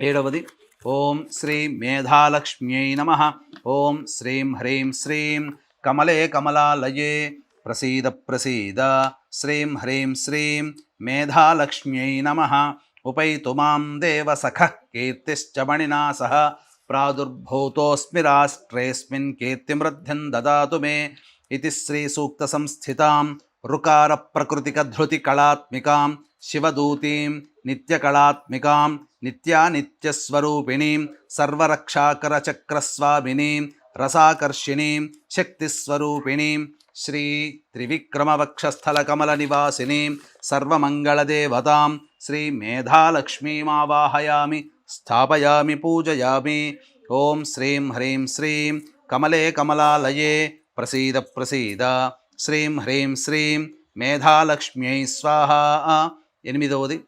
ఏడవది ఓం శ్రీ మేధాలక్ష్మ్యై నమః. ఓం శ్రీం హ్రీం శ్రీం కమలే కమలాలయే ప్రసీద ప్రసీద. శ్రీం హ్రీం శ్రీం మేధాలక్ష్మ్యై నమః. ఉపైతు మాం దేవ సఖః కీర్తిశ్చ మణినా సహ ప్రాదుర్భూతోస్మి రాష్ట్రేస్మిన్ కీర్తిమృద్ధిం దదాతు మే ఇతి శ్రీ సూక్త సంస్థితాం రుకార ప్రకృతిక ధృతి కళాత్మికాం శివదూతీం నిత్యకళాత్మికాం నిత్యానిత్యస్వరూపిణీం సర్వరక్షాకర చక్రస్వామినీం రసాకర్షిణీం శక్తిస్వరూపిణీం శ్రీ త్రివిక్రమవక్షస్థల కమల నివాసినీం సర్వమంగళదేవతాం శ్రీ మేధాలక్ష్మీమావాహయామి స్థాపయామి పూజయామి. ఓం శ్రీం హ్రీం శ్రీం కమలే కమలాలయే ప్రసీద ప్రసీద. శ్రీం హ్రీం శ్రీం మేధాలక్ష్మ్యై స్వాహా. ఎనిమిదవది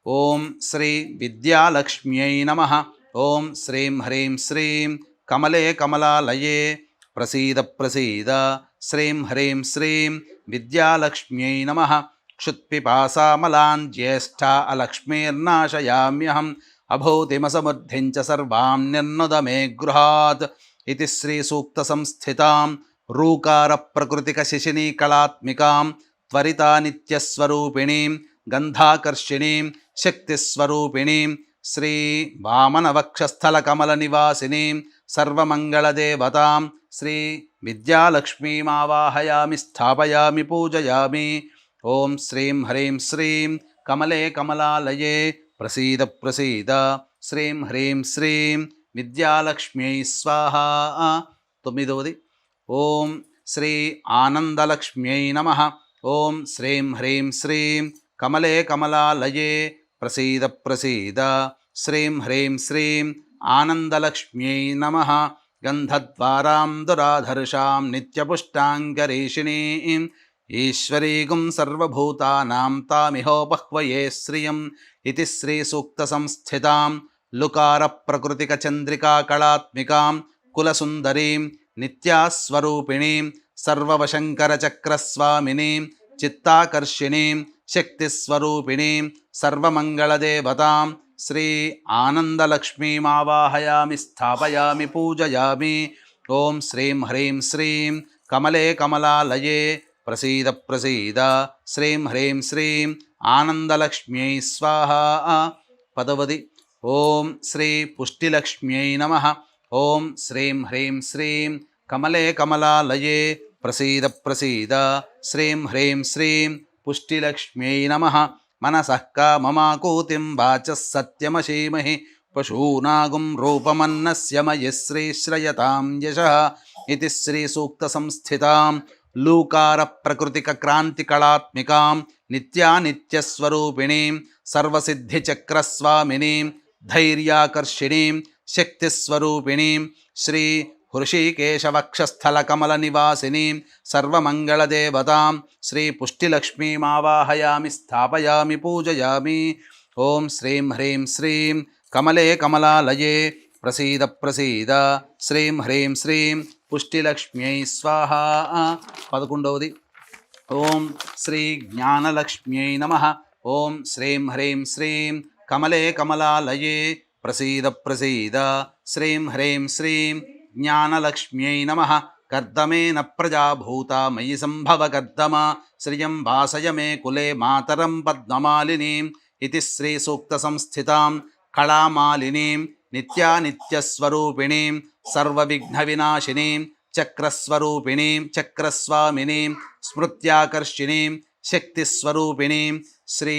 ఓం శ్రీ విద్యాలక్ష్మ్యై నమః. ఓం శ్రీం హ్రీం శ్రీం కమలే కమలాలయే ప్రసీద ప్రసీద. శ్రీం హ్రీం శ్రీం విద్యాలక్ష్మ్యై నమః. క్షుత్పిపాసామలాన్ జ్యేష్ఠా అలక్ష్మీర్నాశయామ్యహం అభూతిమసమృద్ధిం చ సర్వాం నిర్నుద మే గృహాత్ ఇతి శ్రీ సూక్త సంస్థితాం రూకార ప్రకృతిక శిశినీ కళాత్మికాం త్వరితా నిత్యస్వరూపిణీం గంధాకర్షిణీం శక్తిస్వరూపిణీం శ్రీ వామనవక్షస్థల కమల నివాసినీం సర్వమంగళదేవతాం శ్రీ విద్యాలక్ష్మీమావాహయామి స్థాపయామి పూజయామి. ఓం శ్రీం హ్రీం శ్రీం కమలే కమలాలయే ప్రసీద ప్రసీద. శ్రీం హ్రీం శ్రీం విద్యాలక్ష్మ్యై స్వాహా. తొమ్మిదవది ఓం శ్రీ ఆనందలక్ష్మ్యై నమః. ఓం శ్రీం హ్రీం శ్రీం కమలే కమలాలయే ప్రసీద ప్రసీద. శ్రీం హ్రీం శ్రీం ఆనందలక్ష్మ్యై నమః. గంధద్వారాం దురాధర్షాం నిత్యపుష్టాంగరీషిణీం ఈశ్వరీగుం సర్వభూతానాం తామిహోపహ్వయే శ్రియం ఇతి శ్రీ సూక్త సంస్థితాం లుకార ప్రకృతిక చంద్రికా కళాత్మికాం కులసుందరీం నిత్యాస్వరూపిణీం సర్వవశంకర చక్రస్వామినీం చిత్తాకర్షిణీం శక్తిస్వరూపిణీం సర్వమంగళదేవతాం శ్రీ ఆనందలక్ష్మీమావాహయామి స్థాపయామి పూజయామి. ఓం శ్రీం హ్రీం శ్రీం కమలే కమలాలయే ప్రసీద ప్రసీద. శ్రీం హ్రీం శ్రీం ఆనందలక్ష్మ్యై స్వాహా. పదవది ఓం శ్రీ పుష్టిలక్ష్మ్యై నమః. ఓం శ్రీం హ్రీం శ్రీం కమలే కమలాలయే ప్రసీద ప్రసీద. శ్రీం హ్రీం శ్రీం పుష్టిలక్ష్మ్యై నమః. మనసః కామమాకూతిం వాచः సత్యమశీమహి పశూనాగుం రూపమన్నస్య మయి శ్రీశ్రయతాం యశః ఇతి శ్రీ సూక్త సంస్థితాం లూకార ప్రకృతిక క్రాంతి కళాత్మికాం నిత్యానిత్యస్వరూపిణీం సర్వసిద్ధిచక్రస్వామినీం ధైర్యాకర్షిణీం శక్తిస్వరూపిణీం శ్రీ హృషీకేశవక్షస్థల కమల నివాసినీం సర్వమంగళదేవతాం శ్రీ పుష్టిలక్ష్మీమావాహయామి స్థాపయామి పూజయామి. ఓం శ్రీం హ్రీం శ్రీం కమలే కమలాలయే ప్రసీద ప్రసీద. శ్రీం హ్రీం శ్రీం పుష్టిలక్ష్మ్యై స్వాహా. 11వది ఓం శ్రీ జ్ఞానలక్ష్మ్యై నమః. ఓం శ్రీం హ్రీం శ్రీం కమలే కమలాలయే ప్రసీద ప్రసీద శ్రీం హ్రీం శ్రీం జ్ఞానలక్ష్మ్యై నమః కర్దమేన ప్రజాభూత మయి సంభవ కర్దమ శ్రియం భాసయ మే కులే మాతరం పద్మమాలినీం ఇది శ్రీ సూక్త సంస్థితాం కళామాలినీం నిత్యానిత్యస్వరూపిణీం సర్వవిఘ్నవినాశినీం చక్రస్వరూపిణీం చక్రస్వామినీం స్మృత్యాకర్షిణీం శక్తిస్వరూపిణీం శ్రీ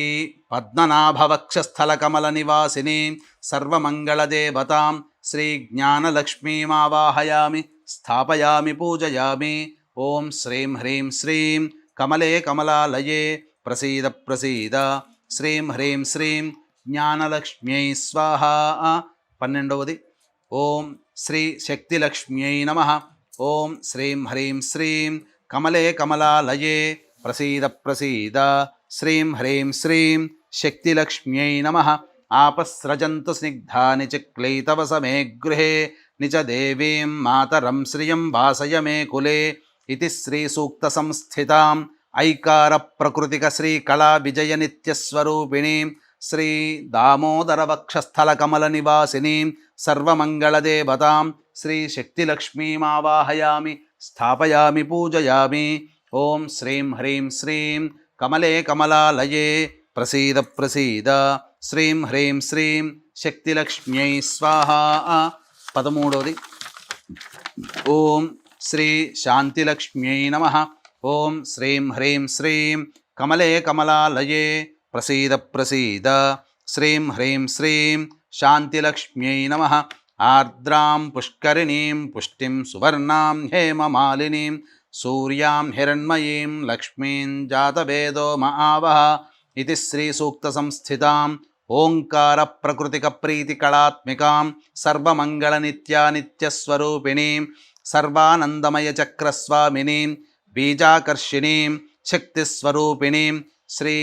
పద్మనాభవక్షస్థలకమలనివాసినీం సర్వమంగళదేవతాం శ్రీ జ్ఞానలక్ష్మీమావాహయామి స్థాపయామి పూజయామి. ఓం శ్రీం హ్రీం శ్రీం కమలే కమలాలయే ప్రసీద ప్రసీద శ్రీం హ్రీం శ్రీం జ్ఞానలక్ష్మ్యై స్వాహా. 12వది ఓం శ్రీ శక్తిలక్ష్మ్యై నమః. ఓం శ్రీం హ్రీం శ్రీం కమలే కమలాలయే ప్రసీద ప్రసీద శ్రీం హ్రీం శ్రీం శక్తిలక్ష్మ్యై నమః. ఆపస్రజంతు స్నిగ్ధాని చిక్లైతవ సమే గృహే నిచ దేవీం మాతరం శ్రియం వాసయ మే కులే ఇది శ్రీ సూక్త సంస్థితాం ఐకార ప్రకృతిక శ్రీ కళా విజయ నిత్యస్వరూపిణీం శ్రీ దామోదర వక్షస్థల కమల నివాసినీం సర్వమంగళదేవతాం శ్రీ శక్తిలక్ష్మీమావాహయామి స్థాపయామి పూజయామి. ఓం శ్రీం హ్రీం శ్రీం కమలే కమలాలయే ప్రసీద ప్రసీద శ్రీం హ్రీం శ్రీం శక్తిలక్ష్మ్యై స్వాహా. 13వది ఓం శ్రీ శాంతిలక్ష్మ్యై నమః. ఓం శ్రీం హ్రీం శ్రీం కమలే కమలాలయే ప్రసీద ప్రసీద శ్రీం హ్రీం శ్రీం శాంతిలక్ష్మ్యై నమః. ఆర్ద్రాం పుష్కరిణీం పుష్టిం సువర్ణాం హేమమాలినీం సూర్యాం హిరణ్మయీం లక్ష్మీం జాతవేదో మహావహ ఇది శ్రీ సూక్త సంస్థితాం ఓంకార ప్రకృతిక ప్రీతి కళాత్మికాం సర్వమంగళ నిత్యానిత్యస్వరూపిణీం సర్వానందమయ చక్రస్వామినీం బీజాకర్షిణీం శక్తిస్వరూపిణీం శ్రీ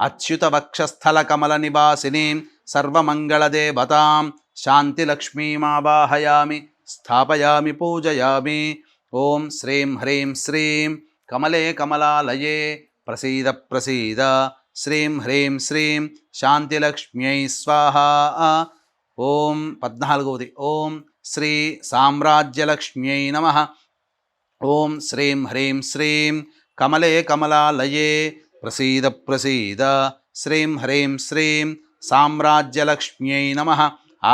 అచ్యుత వక్షస్థల కమల నివాసినీం సర్వమంగళదేవతాం శాంతిలక్ష్మీమావాహయామి స్థాపయామి పూజయామి. ఓం శ్రీం హ్రీం శ్రీం కమలే కమలాలయే ప్రసీద ప్రసీద శ్రీం హ్రీం శ్రీం శాంతిలక్ష్మ్యై స్వాహా. ఓం 14వది ఓం శ్రీ సామ్రాజ్యలక్ష్మ్యై నమః. ఓం శ్రీం హ్రీం శ్రీం కమలే కమలాలయే ప్రసీద ప్రసీద శ్రీం హ్రీం శ్రీం సామ్రాజ్యలక్ష్మ్యై నమః.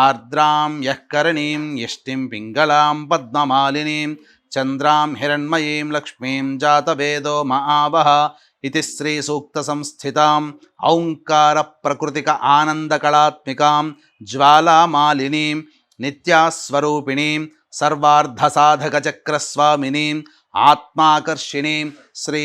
ఆర్ద్రాం యఃకరణీం యష్టిం పింగళాం పద్మమాలినీం చంద్రాం హిరణ్మయీం లక్ష్మీం జాతవేదో మహావహ ఇది శ్రీ సూక్త సంస్థితాం ఔంకార ప్రకృతిక ఆనందకళాత్మికాం జ్వాలామాలినీం నిత్యాస్వరూపిణీం సర్వార్ధసాధక చక్రస్వామినీం ఆత్మాకర్షిణీం శ్రీ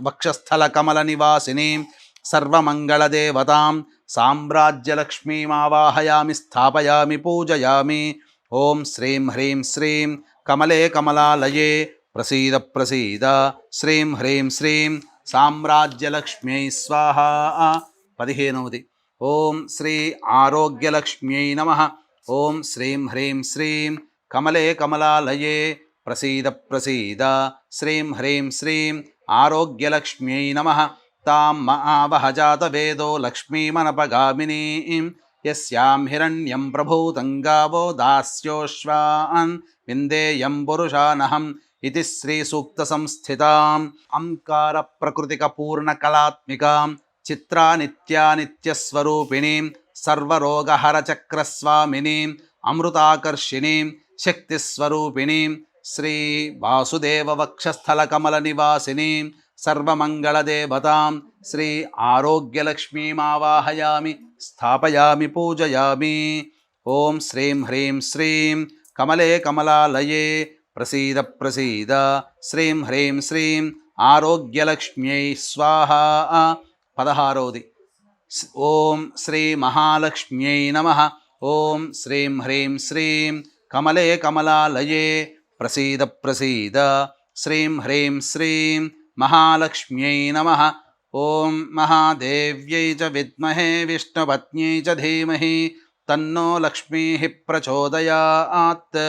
వక్షస్థల కమల నివాసినీం సర్వమంగళదేవతాం సామ్రాజ్యలక్ష్మీమావాహయామి స్థాపయామి పూజయామి. ఓం శ్రీం హ్రీం శ్రీం కమలే కమలాలయే ప్రసీద ప్రసీద శ్రీం హ్రీం శ్రీం సామ్రాజ్యలక్ష్మ్యై స్వాహా. 15వది ఓం శ్రీ ఆరోగ్యలక్ష్మ్యై నమః. ఓం శ్రీం హ్రీం శ్రీం కమలే కమలాలయే ప్రసీద ప్రసీద శ్రీం హ్రీం శ్రీం ఆరోగ్యలక్ష్మ్యై నమః. తాం మహావహ జాతవేదో లక్ష్మీమనపగామినీం యస్యాం హిరణ్యం ప్రభూతం గావో దాస్యోశ్వాన్ విందేయం పురుషానహం ఇది శ్రీ సూక్త సంస్థితాం అంకార ప్రకృతిక పూర్ణ కళాత్మికాం చిత్రా నిత్యానిత్యస్వరూపిణీం సర్వరోగహర చక్రస్వామినీం అమృతాకర్షిణీం శక్తిస్వరూపిణీం శ్రీ వాసుదేవ వక్షస్థల కమల నివాసినీం సర్వమంగళదేవతాం శ్రీ ఆరోగ్యలక్ష్మీమావాహయామి స్థాపయామి పూజయామి. ఓం శ్రీం హ్రీం శ్రీం కమలే కమలాలయే ప్రసీద ప్రసీద శ్రీం హ్రీం శ్రీం ఆరోగ్యలక్ష్మ్యై స్వాహా. 16వది ఓం శ్రీ మహాలక్ష్మ్యై నమః. ఓం శ్రీం హ్రీం శ్రీం కమలే కమలాలయే ప్రసీద ప్రసీద శ్రీం హ్రీం శ్రీం మహాలక్ష్మ్యై నమః. ఓం మహాదేవ్యై చ విద్మహే విష్ణుపత్న్యై చ ధీమహి తన్నో లక్ష్మీః ప్రచోదయాత్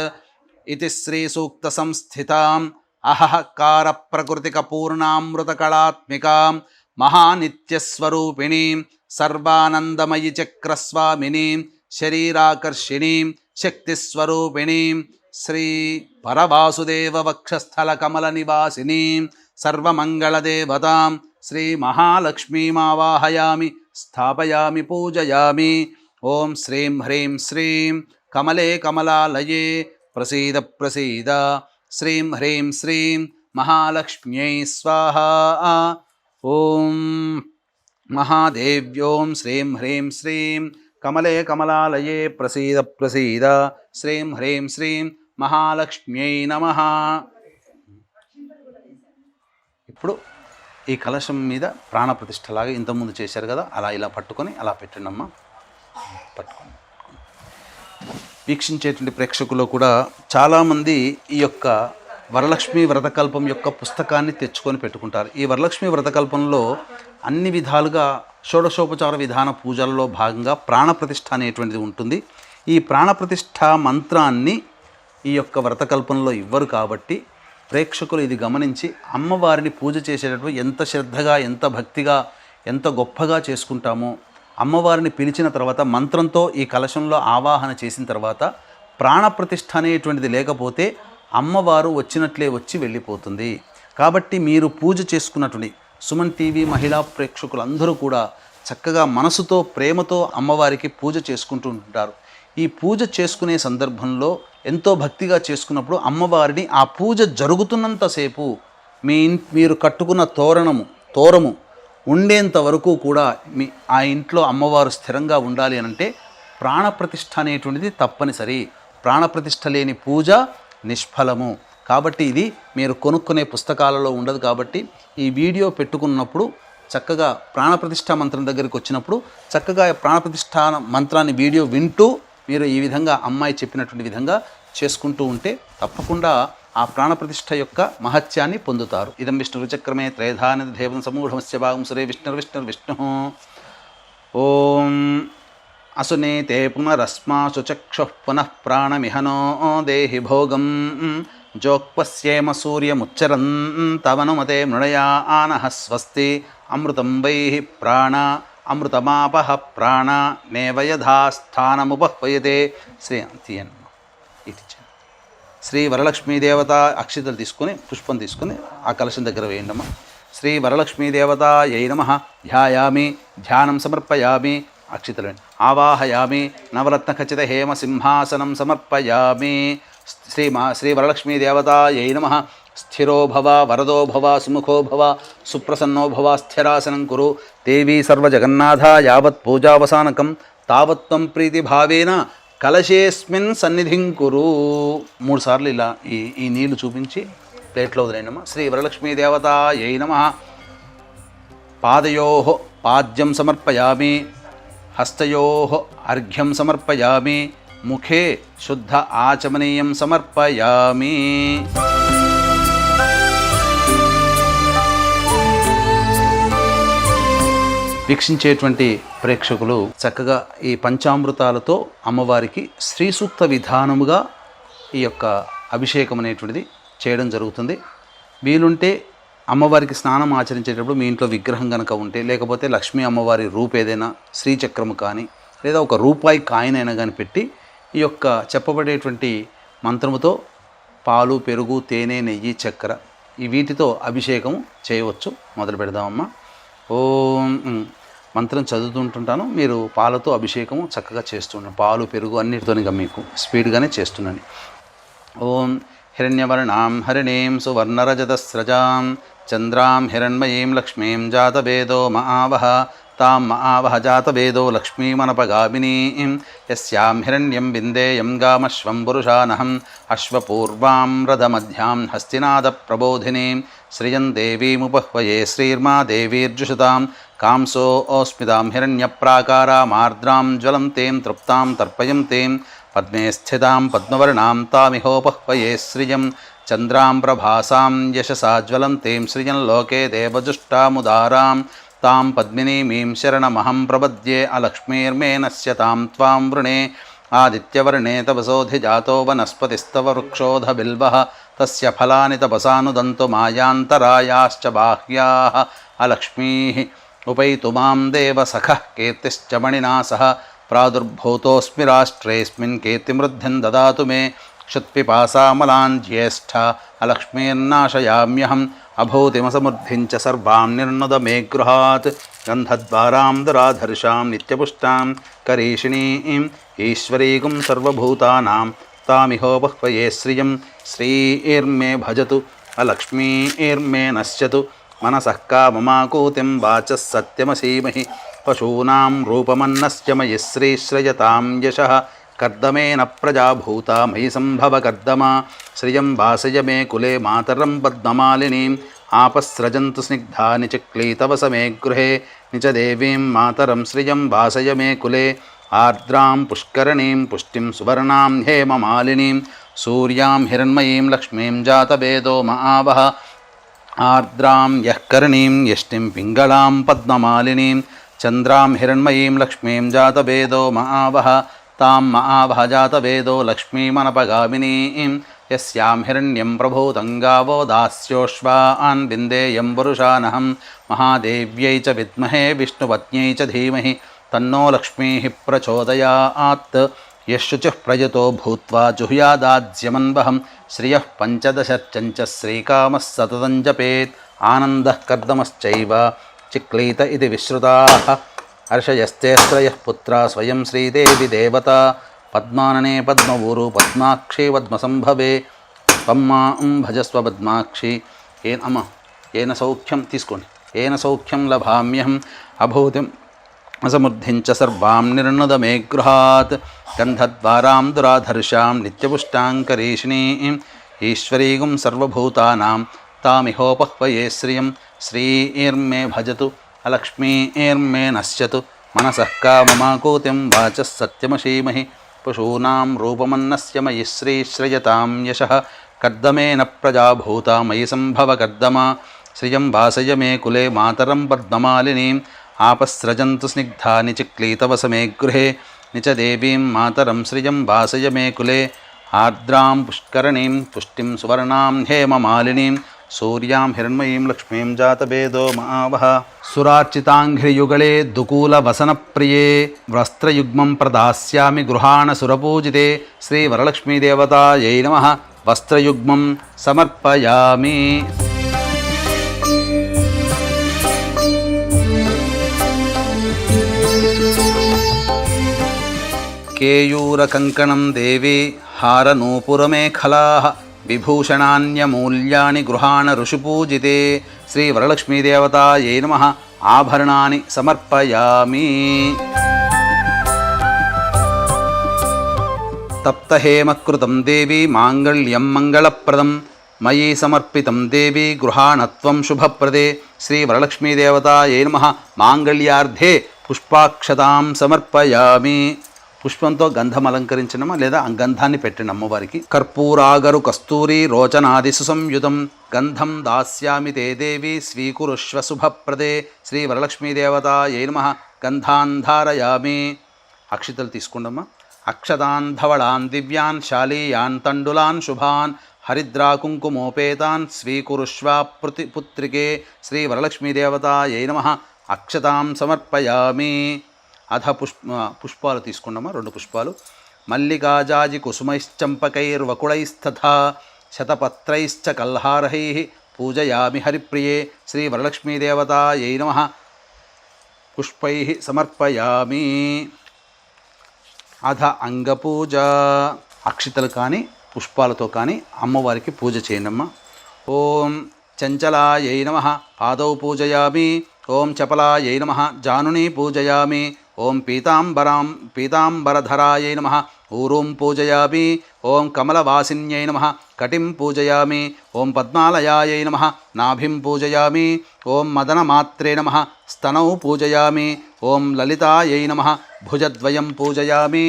ఇది శ్రీ సూక్త సంస్థితాం అహఃకార ప్రకృతిక పూర్ణామృత కళాత్మికాం మహానిత్యస్వరూపిణీం సర్వానందమయి చక్రస్వామినీం శరీరాకర్షిణీం శక్తిస్వరూపిణీం శ్రీ పరవాసుదేవ వక్షస్థల కమల నివాసినీం సర్వమంగళదేవతాం శ్రీ మహాలక్ష్మీమావాహయామి స్థాపయామి పూజయామి. ఓం శ్రీం హ్రీం శ్రీం కమలే కమలాలయే ప్రసీద ప్రసీద. శ్రీం హ్రీం శ్రీం మహాలక్ష్మ్యై స్వాహా. ఓం మహాదేవ్యోం శ్రీం హ్రీం శ్రీం కమలే కమలాలయే ప్రసీద ప్రసీద. శ్రీం హ్రీం శ్రీం మహాలక్ష్మ్యై నమః. ఇప్పుడు ఈ కలశం మీద ప్రాణప్రతిష్ఠలాగా ఇంతకుముందు చేశారు కదా, అలా ఇలా పట్టుకొని అలా పెట్టండమ్మా. పట్టుకొని వీక్షించేటువంటి ప్రేక్షకులు కూడా చాలామంది ఈ యొక్క వరలక్ష్మి వ్రతకల్పం యొక్క పుస్తకాన్ని తెచ్చుకొని పెట్టుకుంటారు. ఈ వరలక్ష్మి వ్రతకల్పంలో అన్ని విధాలుగా షోడశోపచార విధాన పూజల్లో భాగంగా ప్రాణప్రతిష్ఠ అనేటువంటిది ఉంటుంది. ఈ ప్రాణప్రతిష్ఠ మంత్రాన్ని ఈ యొక్క వ్రతకల్పంలో ఇవ్వరు కాబట్టి ప్రేక్షకులు ఇది గమనించి అమ్మవారిని పూజ చేసేటప్పుడు ఎంత శ్రద్ధగా, ఎంత భక్తిగా, ఎంత గొప్పగా చేసుకుంటామో, అమ్మవారిని పిలిచిన తర్వాత మంత్రంతో ఈ కలశంలో ఆవాహన చేసిన తర్వాత ప్రాణప్రతిష్ఠ అనేటువంటిది లేకపోతే అమ్మవారు వచ్చినట్లే వచ్చి వెళ్ళిపోతుంది. కాబట్టి మీరు పూజ చేసుకున్నటువంటి సుమన్ టీవీ మహిళా ప్రేక్షకులందరూ కూడా చక్కగా మనసుతో ప్రేమతో అమ్మవారికి పూజ చేసుకుంటూ ఉంటారు. ఈ పూజ చేసుకునే సందర్భంలో ఎంతో భక్తిగా చేసుకున్నప్పుడు అమ్మవారిని ఆ పూజ జరుగుతున్నంతసేపు మీరు కట్టుకున్న తోరము ఉండేంత వరకు కూడా ఆ ఇంట్లో అమ్మవారు స్థిరంగా ఉండాలి అనంటే ప్రాణప్రతిష్ఠ అనేటువంటిది తప్పనిసరి. ప్రాణప్రతిష్ఠ లేని పూజ నిష్ఫలము. కాబట్టి ఇది మీరు కొనుక్కునే పుస్తకాలలో ఉండదు. కాబట్టి ఈ వీడియో పెట్టుకున్నప్పుడు చక్కగా ప్రాణప్రతిష్ఠ మంత్రం దగ్గరికి వచ్చినప్పుడు చక్కగా ప్రాణప్రతిష్ఠ మంత్రాన్ని వీడియో వింటూ మీరు ఈ విధంగా అమ్మాయి చెప్పినటువంటి విధంగా చేసుకుంటూ ఉంటే తప్పకుండా ఆ ప్రాణప్రతిష్ఠ యొక్క మహత్యాన్ని పొందుతారు. ఇదం విష్ణురుచక్రమే త్రైధానిధ దేవం సమూఢమస్య భాగం సురే విష్ణు. ఓం అసునేతే పునరస్మాసు చక్షుః పునః ప్రాణమిహనో దేహి భోగం జోక్పస్యేమ సూర్యముచ్చరన్ తవనుమతే మృణయా ఆనః స్వస్తి అమృతం వైః ప్రాణ అమృతమాపః ప్రాణ నేవయధాస్థానముపహ్వయతే. శ్రీ వరలక్ష్మీదేవత అక్షితలు తీసుకొని పుష్పం తీసుకొని ఆ కలశం దగ్గర వేయండమ్మా. శ్రీ వరలక్ష్మీదేవతాయై నమః ధ్యాయామి ధ్యానం సమర్పయామి. అక్షితలు ఆవాహయామి నవరత్నఖచిత హేమ సింహాసనం సమర్పయామి. శ్రీ వరలక్ష్మీదేవతాయై నమః స్థిరో భవ వరదో భవ సుముఖో భవ సుప్రసన్నో భవ స్థిరాసనం కురు. దేవీ సర్వజగన్నాథ యావత్ పూజావసానకం తావత్వం ప్రీతిభావేన కలశేస్మిన్ సన్నిధిం కురు. 3 సార్లు ఇలా ఈ నీళ్లు చూపించి ప్లేట్లో వదిలేనమ్మా. శ్రీ వరలక్ష్మీదేవతాయై నమః పాదయోః పాద్యం సమర్పయామి హస్తయోః అర్ఘ్యం సమర్పయామి ముఖే శుద్ధ ఆచమనీయం సమర్పయామి. వీక్షించేటువంటి ప్రేక్షకులు చక్కగా ఈ పంచామృతాలతో అమ్మవారికి శ్రీ సూక్త విధానముగా ఈ యొక్క అభిషేకం అనేటువంటిది చేయడం జరుగుతుంది. వీలుంటే అమ్మవారికి స్నానం ఆచరించేటప్పుడు మీ ఇంట్లో విగ్రహం కనుక ఉంటే, లేకపోతే లక్ష్మీ అమ్మవారి రూపు ఏదైనా శ్రీచక్రము కానీ లేదా ఒక రూపాయి కాయిన్ అయినా కానీ పెట్టి ఈ యొక్క చెప్పబడేటువంటి మంత్రముతో పాలు, పెరుగు, తేనె, నెయ్యి, చక్కెర ఈ వీటితో అభిషేకం చేయవచ్చు. మొదలు పెడదామమ్మా. ఓం మంత్రం చదువుతుంటుంటాను, మీరు పాలతో అభిషేకము చక్కగా చేస్తుండండి. పాలు, పెరుగు అన్నిటితోనిగా మీకు స్పీడ్గానే చేస్తున్నాను. ఓం హిరణ్యవర్ణాం హరిణీం సువర్ణరజతస్రజాం చంద్రాం హిరణ్మయీం లక్ష్మీం జాతవేదో మహావహ తాం మహావహ జాతవేదో లక్ష్మీమనపగామినీం యస్యాం హిరణ్యం విందేయం గామశ్వం పురుషానహం అశ్వపూర్వాం రథమధ్యాం హస్తినాద ప్రబోధినీం శ్రియం దేవీముపహ్వయే శ్రీర్మా దేవీర్జుషతాం కాంసో ఓస్మితాం హిరణ్యప్రాకారామార్ద్రాం జ్వలంతేం తృప్తాం తర్పయంతేం పద్మే స్థితాం పద్మవర్ణాం తామిహోపహ్వయే శ్రియం చంద్రాం ప్రభాసాం యశసా జ్వలంతేం శ్రియం లోకే దేవజుష్టాముదారాం తాం పద్మినీమీం శరణమహం ప్రపద్యే అలక్ష్మీర్మే నశ్యతాం త్వాం వృణే ఆదిత్యవర్ణే తపసోధిజాతో వనస్పతిస్తవ వృక్షోధ బిల్వః తస్య ఫలాని తపసానుదంతు మాయాంతరాయాశ్చ బాహ్యాః अलक्ष्मीः उपैतु मां देवसखः कीर्तिश्च मणिना सह प्रादुर्भूतोऽस्मि राष्ट्रेऽस्मिन् कीर्तिमृद्धिं ददातु मे क्षुत्पिपासामलान् ज्येष्ठ अलक्ष्मीर्नाशयाम्यहम् अभूतिमसमृद्धिं च सर्वां निर्नुद मे गृहात् गन्धद्वारां दुराधर्षां नित्यपुष्टां करीषिणीं ईश्वरीगुं सर्वभूतानां तामिहोपह्वये श्रियं श्रीर्मे भजतु अलक्ष्मीर्मे नश्यतु मनसः काममाकूतिं वाचः सत्यमसीमहि पशूनां रूपमन्नस्य मयि श्रीश्रयतां यशः कर्दमेन प्रजाभूता मयि सम्भव कर्दमा श्रियं वासय मे कुले मातरं पद्ममालिनीम् आपस्रजन्तु स्निग्धानि चिक्लीतवस मे गृहे निच देवीं मातरं श्रियं वासय मे कुले आर्द्रां पुष्करणीं पुष्टिं सुवर्णां हेममालिनीं सूर्यां हिरण्मयीं लक्ष्मीं जातवेदो महावः आर्द्रां यः करणीं यष्टिं पिङ्गलां पद्ममालिनीं चन्द्रां हिरण्मयीं लक्ष्मीं जातवेदो महावः तां महावः जातवेदो लक्ष्मीमनपगामिनीं यस्यां हिरण्यं प्रभूतं गावो दास्योश्वान् विन्देयं वरुषानहं महादेव्यै च विद्महे विष्णुपत्न्यै च धीमहि तन्नो लक्ष्मीः प्रचोदयात् यशुचिः प्रयतो भूत्वा जुहुयादाज्यमन्वहं श्रियः पञ्चदशर्चञ्च श्रीकामः सततं जपेत् आनन्दः कर्दमश्चैव चिक्लीत इति विश्रुताः हर्षयस्तेऽस्त्रयः पुत्रा स्वयं श्रीदेवी देवता पद्मानने पद्मवूरु पद्माक्षी पद्मसंभवे पम्मां भजस्व पद्माक्षी येन सौख्यं तीసుకోండి येन सौख्यं लभाम्यहम् अभूतिम् असमृद्धिं च सर्वां निर्नुद मे गृहात् गन्धद्वारां दुराधर्षां नित्यपुष्टां करीषिणीं ईश्वरीगुं सर्वभूतानां तामिहोपह्वये श्रियं श्रीर्मे भजतु अलक्ष्मीर्मे नश्यतु मनसः काममाकूतिं वाचः सत्यमसीमहि पशूनां रूपमन्नस्य मयि श्रीश्रयतां यशः कर्दमेन प्रजाभूता मयि सम्भव कर्दमा श्रियं वासय मे कुले मातरं पद्ममालिनीम् आपस्रजन्तु स्निग्धानि चिक्लीतवस मे गृहे निच देवीं मातरं श्रियं वासय मे कुले आर्द्रां पुष्करणीं पुष्टिं सुवर्णां हेममालिनीं सूर्यां हिरण्मयीं लक्ष्मीं जातवेदो महावः सुरार्चिताङ्घ्रियुगले दुकूलवसनप्रिये वस्त्रयुग्मं प्रदास्यामि गृहाण सुरपूजिते श्रीवरलक्ष्मीदेवतायै नमः वस्त्रयुग्मं समर्पयामि। केयूरकङ्कणं देवी हारनूपुरमेखलाः विभूषणान्यमूल्यानि गृहाण ऋषिपूजिते श्रीवरलक्ष्मीदेवतायै नमः आभरणानि समर्पयामि। तप्तहेमकृतं देवी माङ्गल्यं मङ्गलप्रदं मयि समर्पितं देवी गृहाणत्वं शुभप्रदे श्रीवरलक्ष्मीदेवतायै नमः माङ्गल्यार्धे पुष्पाक्षतां समर्पयामि। పుష్పంతో గంధం అలంకరించడమా లేదా గంధాన్ని పెట్టండి అమ్మవారికి. కర్పూరాగరు కస్తూరి రోచనాది సుసంయుతం గంధం దాస్యామి తే దేవి స్వీకురుష్వ శుభప్రదే శ్రీ వరలక్ష్మీదేవతాయై నమః గంధాన్ ధారయామి. అక్షితలు తీసుకోండమ్మా. అక్షతాన్ ధవళాన్ దివ్యాన్ శాలీయాన్ తండులాన్ శుభాన్ హరిద్రాకుంకుమోపేతాన్ స్వీకురుష్వ పుత్రికే శ్రీ వరలక్ష్మీదేవతాయై నమః అక్షతాం సమర్పయామి. అధ పుష్పాలు తీసుకున్నామా. 2 పుష్పాలు. మల్లికాజాజి కుసుమైశ్చంపకైర్వకుళైస్తథా శతపత్రైశ్చ కల్హారహైః పూజయామి హరిప్రియే శ్రీ వరలక్ష్మీదేవతాయై నమః పుష్పైః సమర్పయామి. అధ అంగపూజ. అక్షితలు కానీ పుష్పాలతో కానీ అమ్మవారికి పూజ చేయండమ్మా. ఓం చంచలాయై నమః పాదౌ పూజయామి. ఓం చపలాయై నమః జానుని పూజయామి. ఓం పీతాంబరధరాయై నమః ఊరుం పూజయామి. ఓం కమలవాసిన్యై నమః కటిం పూజయామి. ఓం పద్మాలయాయై నమః నాభిం పూజయామి. ఓం మదనమాత్రే నమః స్తనౌ పూజయామి. ఓం లలితాయై నమః భుజద్వయం పూజయామి.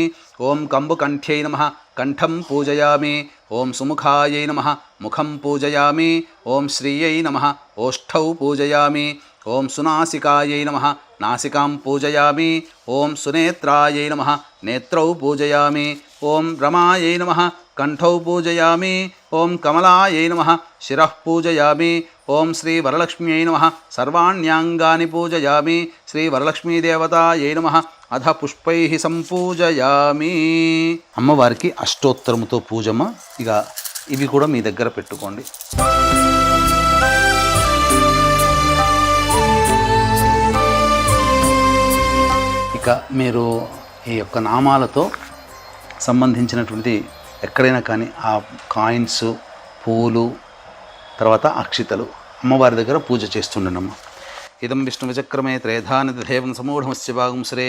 ఓం కంబుకంఠ్యై నమః కంఠం పూజయామి. ఓం సుముఖాయై నమః ముఖం పూజయామి. ఓం శ్రీయై నమః ఓష్ఠౌ పూజయామి. ఓం సునాసికాయై నమః నాసికాం పూజయామి. ఓం సునేత్రాయై నమః నేత్రౌ పూజయామి. ఓం రమాయై నమః కంఠౌ పూజయామి. ఓం కమలాయై నమః శిరః పూజయామి. ఓం శ్రీ వరలక్ష్మ్యై నమః సర్వాణ్యాంగాని పూజయామి. శ్రీ వరలక్ష్మీదేవతాయై నమః అధ పుష్పైః సంపూజయామి. అమ్మవారికి అష్టోత్తరముతో పూజమ్మ. ఇక ఇవి కూడా మీ దగ్గర పెట్టుకోండి. ఇక మీరు ఈ యొక్క నామాలతో సంబంధించినటువంటి ఎక్కడైనా కానీ ఆ కాయిన్స్, పూలు, తర్వాత అక్షితలు అమ్మవారి దగ్గర పూజ చేస్తుండనమ్మ. ఇదం విష్ణు విచక్రమే త్రేధానిదేవం సమూఢమస్య భాగంశ్రే.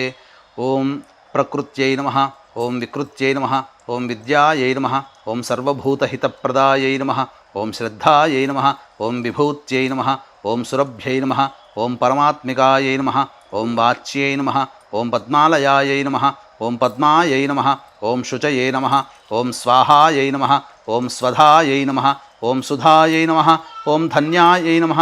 ఓం ప్రకృత్యై నమః. ఓం వికృత్యై నమః. ఓం విద్యాయై నమః. ఓం సర్వభూతహితప్రదాయై నమః. ఓం శ్రద్ధాయై నమః. ఓం విభూత్యై నమః. ఓం సురభ్యై నమః. ఓం పరమాత్మికాయై నమః. ఓం వాచ్యై నమః. ఓం పద్మాలయాయై నమః. ఓం పద్మాయై నమః. ఓం శుచయే నమః. ఓం స్వాహాయై నమః. ఓం స్వధాయై నమః. ఓం సుధాయై నమః. ఓం ధన్యాయై నమః.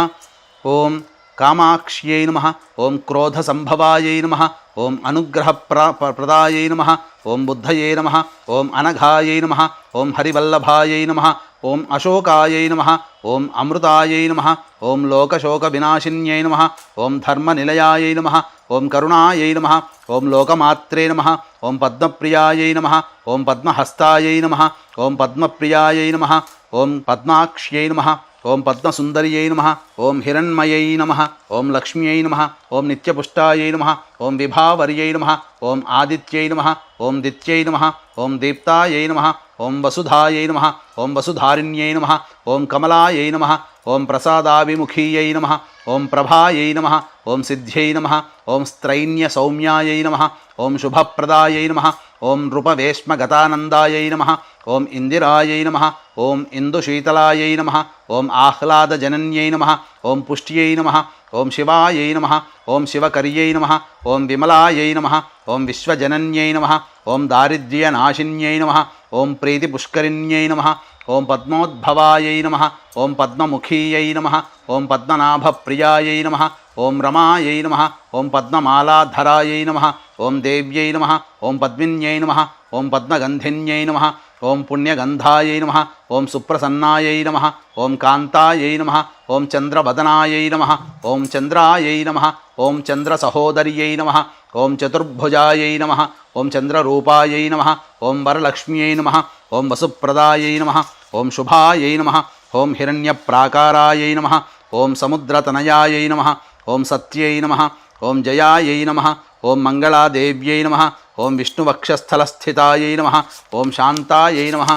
ఓం కామాక్ష్యై నమః. ఓం క్రోధసంభవాయై నమః. ఓం అనుగ్రహప్రదాయై నమః. ఓం బుద్ధయే నమః. ఓం అనఘాయై నమః. ఓం హరివల్లభాయై నమః. ఓం అశోకాయై నమః. ఓం అమృతాయై నమః. ఓం లోకశోకవినాశిన్యై నమః. ఓం ధర్మనిలయాయై నమః. ఓం కరుణాయై నమః. ఓం లోకమాత్రే నమః. ఓం పద్మప్రియాయై నమః. ఓం పద్మహస్తాయై నమః. ఓం పద్మప్రియాయై నమః. ఓం పద్మాక్ష్యై నమః. ఓం పద్మసుందర్యై నమః. ఓం హిరణ్మయై నమః. ఓం లక్ష్మ్యై నమః. ఓం నిత్యపుష్టాయై నమః. ఓం విభావర్యై నమః. ఓం ఆదిత్యై నమః. ఓం దిత్యై నమః. ఓం దీప్తాయై నమః. ఓం వసుధాయై నమః. ఓం వసుధారిణ్యై నమః. ఓం కమలాయై నమః. ఓం ప్రసాదాభిముఖీయై నమః. ఓం ప్రభాయై నమః. ఓం సిద్ధ్యై నమః. ఓం స్త్రైణ్య సౌమ్యాయై నమః. ఓం శుభప్రదాయై నమః. ఓం నృపవేష్మగతానందాయై నమః. ఓం ఇందిరాయై నమః. ఓం ఇందుశీతలాయై నమః. ఓం ఆహ్లాదజనన్యై నమః. ఓం పుష్ట్యై నమః. ఓం శివాయై నమః. ఓం శివకర్యై నమః. ఓం విమలాయై నమః. ఓం విశ్వజనన్యై నమః. ఓం దారిద్ర్యనాశిన్యై నమః. ఓం ప్రీతిపుష్కరిణ్యై నమః. ఓం పద్మోద్భవాయై నమః. ఓం పద్మముఖీయై నమః. ఓం పద్మనాభప్రియాయై నమః. ఓం రమాయై నమః. ఓం పద్మమాలాధరాయై నమః. ఓం దేవ్యై నమః. ఓం పద్మిన్యై నమః. ఓం పద్మగంధిన్యై నమః. ఓం పుణ్యగంధాయై నమః. ఓం సుప్రసన్నాయై నమః. ఓం కాంతాయై నమః. ఓం చంద్రవదనాయై నమః. ఓం చంద్రాయై నమః. ఓం చంద్రసహోదర్యై నమః. ఓం చతుర్భుజాయై నమః. ఓం చంద్రరూపాయై నమః. ఓం వరలక్ష్మ్యై నమః. ఓం వసుప్రదాయై నమః. ఓం శుభాయై నమః. ఓం హిరణ్యప్రాకారాయై నమః. ఓం సముద్రతనయాయై నమః. ఓం సత్యై నమః. ఓం జయాయై నమః. ఓం మంగళాదేవ్యై నమః. ఓం విష్ణువక్షస్థలస్థితాయై నమః. ఓం శాంతాయై నమః.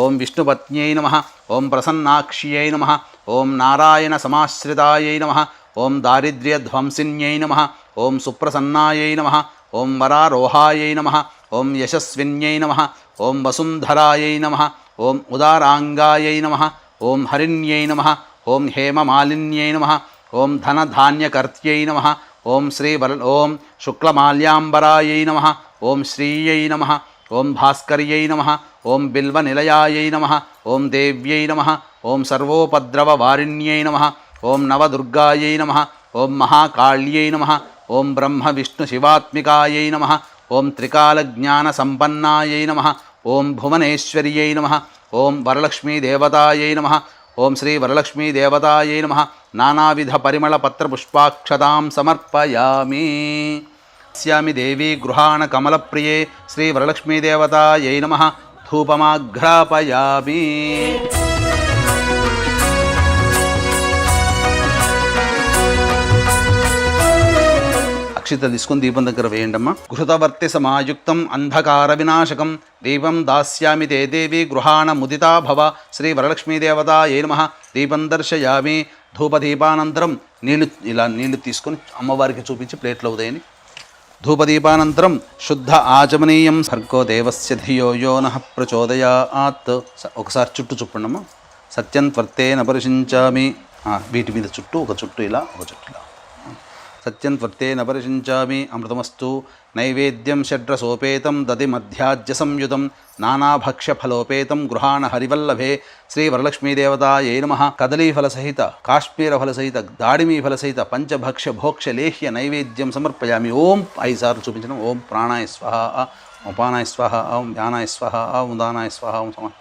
ఓం విష్ణుపత్న్యై నమః. ఓం ప్రసన్నాక్ష్యై నమః. ఓం నారాయణసమాశ్రితాయై నమః. ఓం దారిద్ర్యధ్వంసిన్యై నమః. ఓం సుప్రసన్నాయై నమః. ఓం వరారోహాయై నమః. ఓం యశస్విన్యై నమః. ఓం వసుంధరాయై నమః. ఓం ఉదారాంగాయై నమః. ఓం హరిణ్యై నమః. ఓం హేమమాలిన్యై నమః. ఓం ధనధాన్యకర్త్యై నమః. ఓం ఓం శుక్లమాల్యాంబరాయై నమః. ఓం శ్రీయై నమః. ఓం భాస్కర్యై నమః. ఓం బిల్వనిలయాయై నమః. ఓం దేవ్యై నమః. ఓం సర్వోపద్రవవారిణ్యై నమః. ఓం నవదుర్గాయై నమః. ఓం మహాకాళ్యై నమః. ఓం బ్రహ్మ విష్ణు శివాత్మికాయై నమః. ఓం త్రికాలజ్ఞానసంపన్నాయై నమః. ఓం భువనేశ్వర్యై నమః. ఓం వరలక్ష్మీదేవతాయై నమః. ఓం శ్రీ వరలక్ష్మీదేవతాయై నమః. నానావిధ పరిమళపత్రపుష్పాక్షతాం సమర్పయామి. స్యామి దేవి గృహాణ కమలప్రియే శ్రీ వరలక్ష్మీదేవతాయై నమః. ధూపమాఘ్రాపయామి. అక్షితలు తీసుకొని దీపం దగ్గర వేయండమ్మా. ఘృతవర్తి సమాయుక్తం అంధకార వినాశకం దీపం దాస్యామి తే దేవి గృహాణ ముదితా భవ శ్రీ వరలక్ష్మీదేవతాయై నమః. దీపం దర్శయామి. ధూపదీపానంతరం నీళ్లు తీసుకొని అమ్మవారికి చూపించి ప్లేట్లో ఉదయని. ధూపదీపానంతరం శుద్ధ ఆచమనీయం భర్గో దేవస్య ధియో యో నః ప్రచోదయాత్. ఒకసారి చుట్టూ చూపండమ్మా. సత్యం త్వర్తేన పరిశించామి. వీటి మీద చుట్టూ ఒక చుట్టూ ఇలా, ఒక చుట్టూ ఇలా. సత్యం త్వర్తేన పరిశించామి. అమృతమస్తు. నైవేద్యం షడ్రసోపేతం దది మధ్యాజ్య సంయుతం నానాభక్ష్యఫలోపేతం గృహాణ హరివల్లభే శ్రీ వరలక్ష్మీదేవతాయై నమః. కదలీఫలసహిత కాశ్మీరఫలసహిత దాడిమీఫలసహిత పంచభక్ష్య భోక్ష్య లేహ్య నైవేద్యం సమర్పయామి. ఓం 5 సార్లు చూపించడం. ఓం ప్రాణాయ స్వహ. ఓం పానాయ స్వహ. ఓం వ్యానాయ స్వహ. ఓం ఉదానాయ స్వహ. ఓం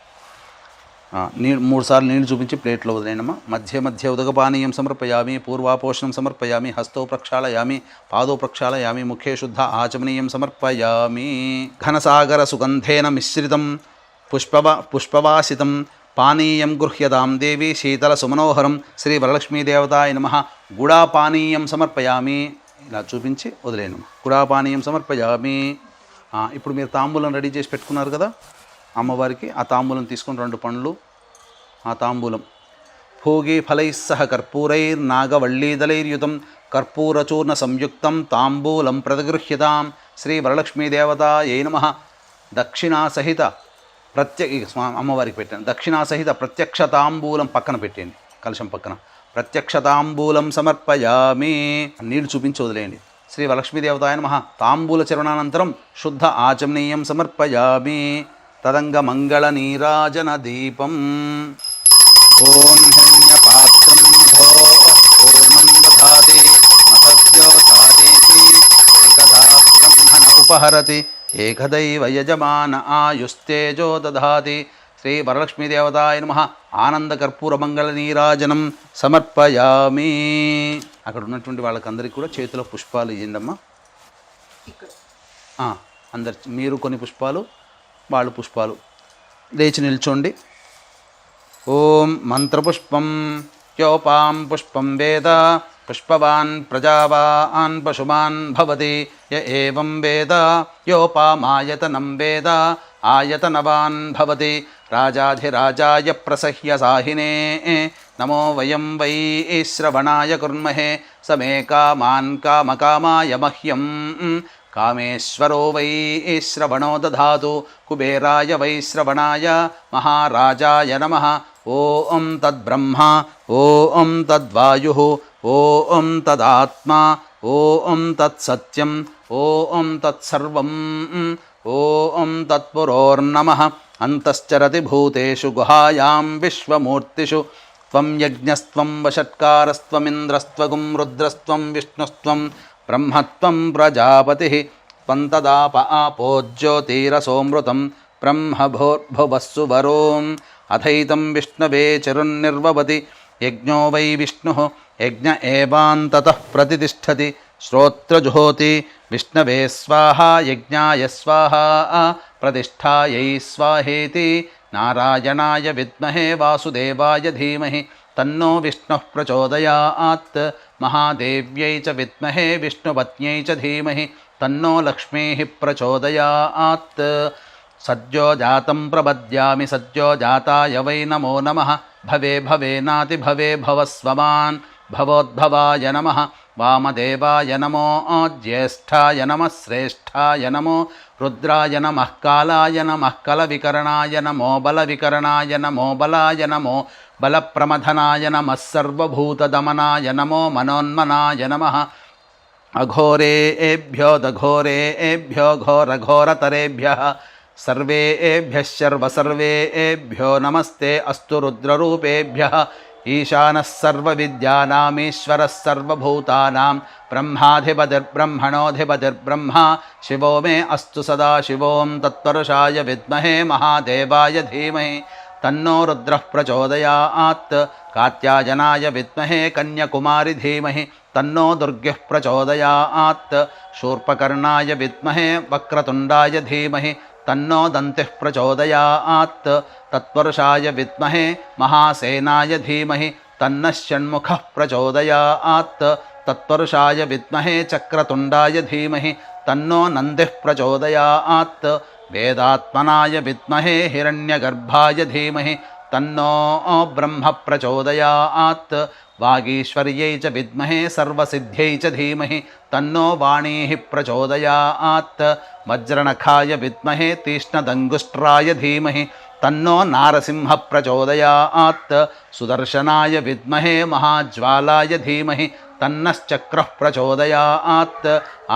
మూడు సార్లు నీళ్లు చూపించి ప్లేట్లో వదిలేనమ్మా. మధ్య మధ్య ఉదకపానీయం సమర్పయామి, పూర్వాపోషణం సమర్పయామి, హస్తో ప్రక్షాళయామి, పాదో ప్రక్షాళయామి, ముఖే శుద్ధ ఆచమనీయం సమర్పయామి. ఘనసాగర సుగంధేన మిశ్రితం పుష్పవాసితం పానీయం గృహ్యతాం దేవి శీతల సుమనోహరం శ్రీ వరలక్ష్మీదేవతాయ నమః. గుడాపానీయం సమర్పయామి. ఇలా చూపించి వదిలేను. గుడాపానీయం సమర్పయామి. ఇప్పుడు మీరు తాంబూలం రెడీ చేసి పెట్టుకున్నారు కదా అమ్మవారికి, ఆ తాంబూలం తీసుకుని 2 పండ్లు, ఆ తాంబూలం భోగి ఫలైస్సహ కర్పూరైర్నాగవళ్ళీదలైర్యుతం కర్పూరచూర్ణ సంయుక్తం తాంబూలం ప్రతిగృహ్యతాం శ్రీ వరలక్ష్మీదేవతాయై నమః. దక్షిణాసహిత అమ్మవారికి పెట్టాను. దక్షిణాసహిత ప్రత్యక్ష తాంబూలం పక్కన పెట్టండి, కలశం పక్కన. ప్రత్యక్ష తాంబూలం సమర్పయామి. నీళ్లు చూపించి వదిలేయండి. శ్రీ వరలక్ష్మీదేవతాయ నమః. తాంబూల చరణానంతరం శుద్ధ ఆచమనీయం సమర్పయామి. తదంగ మంగళ నీరాజన దీపం. ఓం హిరణ్యపాత్రం మధో పూర్ణం దధాతి మతద్యోతాదేతి ఏకదా బ్రహ్మణ ఉపహరతి ఏకదైవ యజమాన ఆయుస్తేజో దధాతి. శ్రీ వరలక్ష్మీదేవతాయ నమః. ఆనంద కర్పూర మంగళ నీరాజనం సమర్పయామి. అక్కడ ఉన్నటువంటి వాళ్ళకందరికీ కూడా చేతిలో పుష్పాలు ఇయ్యండమ్మా. అందరు మీరు కొన్ని పుష్పాలు, వాళ్ళు పుష్పాలు. లేచి నిల్చోండి. ఓం మంత్రపుష్పం యోపాం పుష్పం వేద పుష్పవాన్ ప్రజావాన్ పశుమాన్ భవతి య ఏవం వేద యోపామాయతనం వేద ఆయతనవాన్ భవతి. రాజాధిరాజాయ ప్రసహ్య సాహినే నమో వయం వై శ్రవణాయ కుర్మహే సమే కామాన్ కామకామాయ మహ్యం. కామేశ్వరో వై శ్రవణో దధాతు కుబేరాయ వై శ్రవణాయ మహారాజాయ నమః. ఓం తద్బ్రహ్మ ఓం తద్వాయుః ఓం తదాత్మా ఓం తత్సత్యం ఓం తత్సర్వం ఓం తత్పురోర్నమః. అంతశ్చరతి భూతేషు గుహాయాం విశ్వమూర్తిషు త్వం యజ్ఞస్త్వం వషట్కారస్త్వమింద్రస్త్వగుం రుద్రస్త్వం విష్ణుస్త్వం బ్రహ్మత్వం ప్రజాపతి త్వం తదాప ఆపోజ్యోతిరసోమృతం బ్రహ్మభోర్భువస్సు వరోం అథైతం విష్ణవే చిరుర్నిర్వవతి. యజ్ఞో వై విష్ణుః యజ్ఞ ఏవాంతతః ప్రతితిష్ఠతి. శ్రోత్రజుహోతి విష్ణవే స్వాహా యజ్ఞాయ స్వాహా ప్రతిష్ఠాయై స్వాహేతి. నారాయణాయ విద్మహే వాసుదేవాయ ధీమహి తన్నో విష్ణుః ప్రచోదయాత్. మహాదేవ్యై చ విద్మహే విష్ణుపత్న్యై చ ధీమహి తన్నో లక్ష్మీః ప్రచోదయాత్. సద్యో జాతం ప్రపద్యామి సద్యో జాతాయ వై నమో నమః. భవే భవేనాతి భవే భవస్వమాన్ భవోద్భవాయ నమః. వామదేవాయ నమో జ్యేష్ఠాయ నమః శ్రేష్ఠాయ నమో రుద్రాయ నమః. కాలాయ నమః కలవికరణాయ నమో బలవికరణాయ నమో బలాయ నమో బలప్రమథనాయ నమః. సర్వభూతదమనాయ నమో మనోన్మనాయ నమః. అఘోరేభ్యో దఘోరేభ్యో ఘోరఘోరతరేభ్యః సర్వేభ్యః సర్వసర్వేభ్యో నమస్తే అస్తు రుద్రరూపేభ్యః. ఈశానः సర్వవిద్యానామీశ్వరः సర్వభూతానాం బ్రహ్మాధిపతిర్బ్రహ్మణోధిపతిర్బ్రహ్మ. శివో మే అస్తు సదా శివోం తత్పురుషాయ విద్మహే మహాదేవాయ ధీమహి తన్నో రుద్రః ప్రచోదయాత్. కాత్యాయనాయ విద్మహే కన్యకుమారి ధీమహి తన్నో దుర్గః ప్రచోదయాత్. శూర్పకర్ణాయ విద్మహే వక్రతుండాయ ధీమహి తన్నో దంతిః ప్రచోదయాత్. తత్పురుషాయ విద్మహే మహాసేనాయ ధీమహి తన్నః షణ్ముఖః ప్రచోదయాత్. తత్పురుషాయ విద్మహే చక్రతుండాయ ధీమహి తన్నో నందిః ప్రచోదయాత్. వేదాత్మనాయ విద్మహే హిరణ్యగర్భాయ ధీమహి తన్నో బ్రహ్మ ప్రచోదయాత్. వాగీశ్వర్యై చ విద్మహే సర్వసిద్ధ్యై చ ధీమహి తన్నో వాణీః ప్రచోదయాత్. వజ్రనఖాయ విద్మహే తీక్ష్ణదంగుష్ట్రాయ ధీమహి తన్నో నారసింహ ప్రచోదయాత్. సుదర్శనాయ విద్మహే మహాజ్వాలాయ ధీమహి తన్నశ్చక్రః ప్రచోదయాత్.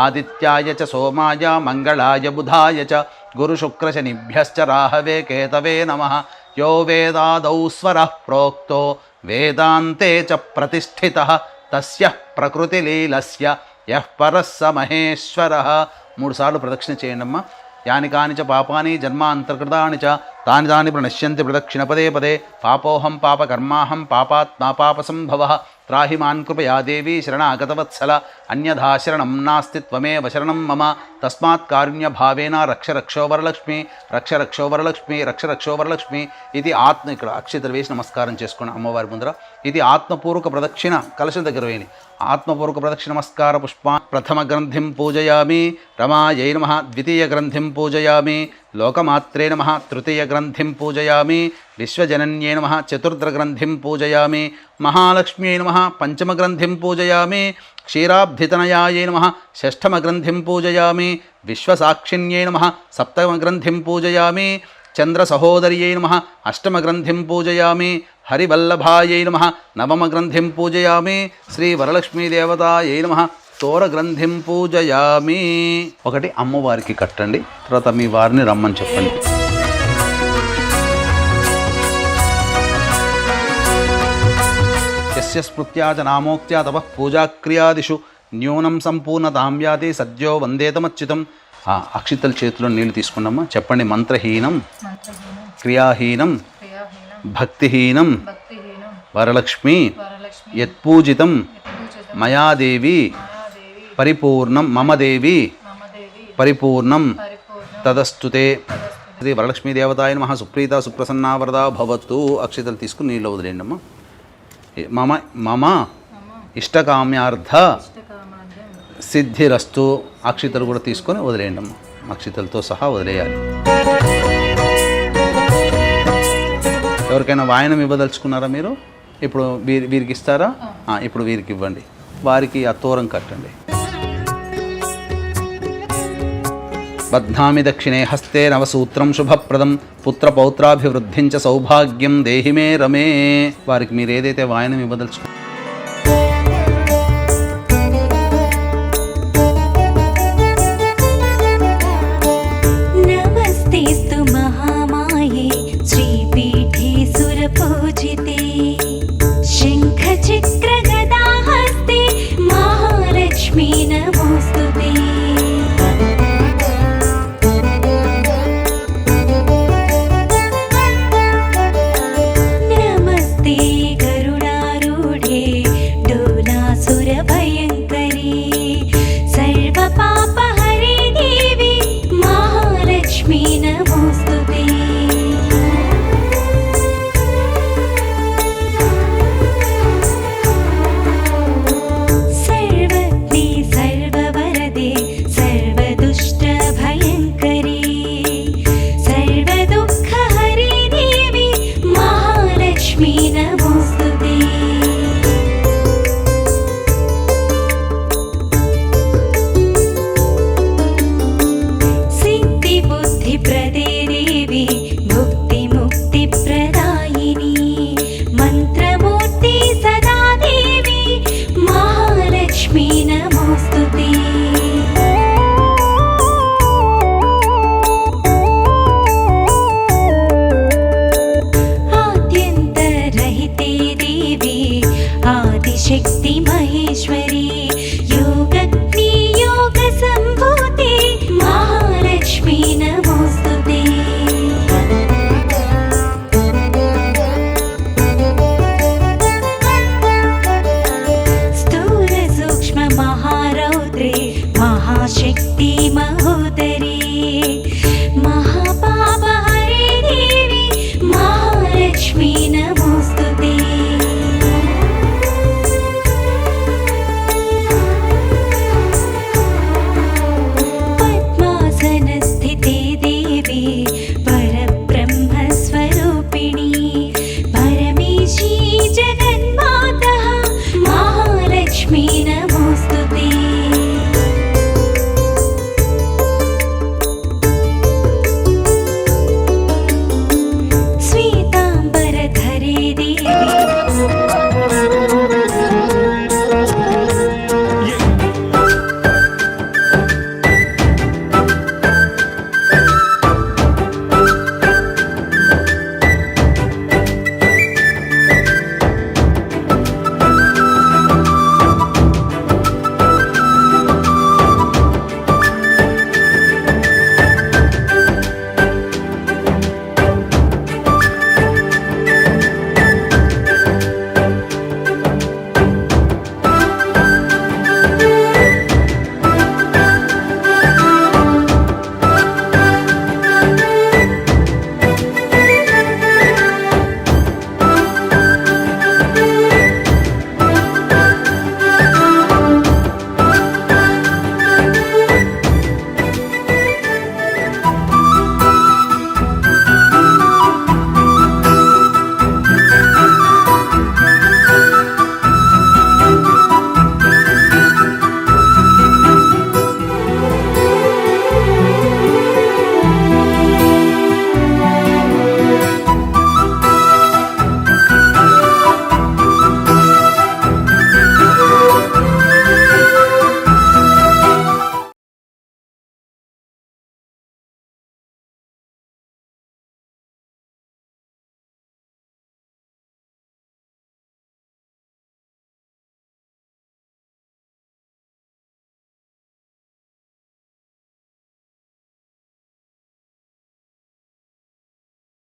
ఆదిత్యాయ చ సోమాయ మంగళాయ బుధాయ చ గురుశుక్రశనిభ్యశ్చ రాహవే కేతవే నమః. యో వేదాదౌ స్వరః ప్రోక్తో వేదాంతే చ ప్రతిష్ఠితః తస్యః ప్రకృతిలీలస్య యః పరः స మహేశ్వరः. 3 సార్లు ప్రదక్షిణ చేయండి అమ్మా. యాని కాని చ పాపాని జన్మాంతర్కృతాని చ తాని తాని ప్రణశ్యంతి ప్రదక్షిణ పదే పదే పాపోహం పాపకర్మాహం పాపాత్మా పాపసంభవః త్రాహి మాన్ కృపయా దేవి శరణాగతవత్సల అన్యథా శరణం నాస్తి త్వమేవ శరణం మమ తస్మాత్ కారుణ్యభావేన రక్ష రక్షో వరలక్ష్మి రక్ష రక్షో వరలక్ష్మి రక్ష రక్షో వరలక్ష్మి ఇది ఆత్మ ఇక్కడ అక్షతలు వేసి నమస్కారం చేసుకున్న అమ్మవారి ముందర ఇది ఆత్మపూర్వక ప్రదక్షిణ కలశం దగ్గర వేయని ఆత్మపూర్వక ప్రదక్షిణ నమస్కార పుష్పా ప్రథమ గ్రంథిం పూజయామి రమాయై నమః ద్వితీయ గ్రంథిం పూజయామి లోకమాత్రే నమః తృతీయ గ్రంథిం పూజయామి విశ్వజనన్యై నమః చతుర్థ గ్రంథిం పూజయామి మహాలక్ష్మ్యై నమః పంచమ గ్రంథిం పూజయామి క్షీరాబ్ధితనయాయై నమః షష్ఠమ గ్రంథిం పూజయామి విశ్వసాక్షిణ్యై నమః సప్తమ గ్రంథిం పూజయామి చంద్రసహోదర్యై నమః అష్టమ గ్రంథిం పూజయామి హరివల్లభాయై నమః నవమ గ్రంథిం పూజయామి శ్రీ వరలక్ష్మీదేవతాయై నమః తోర గ్రంథిం పూజయామి. ఒకటి అమ్మవారికి కట్టండి, తర్వాత మీ వారిని రమ్మని చెప్పండి. యస్య స్మృత్యా చ నామోక్త్యా తపః పూజాక్రియాదిషు న్యూనం సంపూర్ణతాం యాతి సద్యో వందేతమచ్యుతం. అక్షితల చేతిలో నీళ్లు తీసుకున్నామా, చెప్పండి. మంత్రహీనం క్రియాహీనం భక్తిహీనం వరలక్ష్మి యత్పూజితం మయాదేవి పరిపూర్ణం మమ దేవి పరిపూర్ణం తదస్తుతే. శ్రీ వరలక్ష్మీదేవతాయ నమః సుప్రీత సుప్రసన్నా వరదా భవతు. అక్షితలు తీసుకుని నీళ్ళు వదిలేయండి అమ్మా. మమ మమ ఇష్టకామ్యార్థ సిద్ధిరస్తు. అక్షితలు కూడా తీసుకొని వదిలేయండి అమ్మ, అక్షితలతో సహా వదిలేయాలి. ఎవరికైనా వాయనం ఇవ్వదలుచుకున్నారా మీరు? ఇప్పుడు వీరికి ఇస్తారా? ఇప్పుడు వీరికి ఇవ్వండి, వారికి ఆ తోరం కట్టండి. బధ్నామి దక్షిణే హస్తే నవసూత్రం శుభప్రదం పుత్రపౌత్రాభివృద్ధించ సౌభాగ్యం దేహి మే రమే. వారికి మీరు ఏదైతే వాయనం ఇవ్వదలుచుకున్నారో నమస్తేస్తు మహామాయే శ్రీపీఠే సురపూజితే శంఖ చక్ర గదా హస్తే మహాలక్ష్మీ నమోస్తుతే. నమస్తే గరుడారూఢే డోలాసురభయంకరే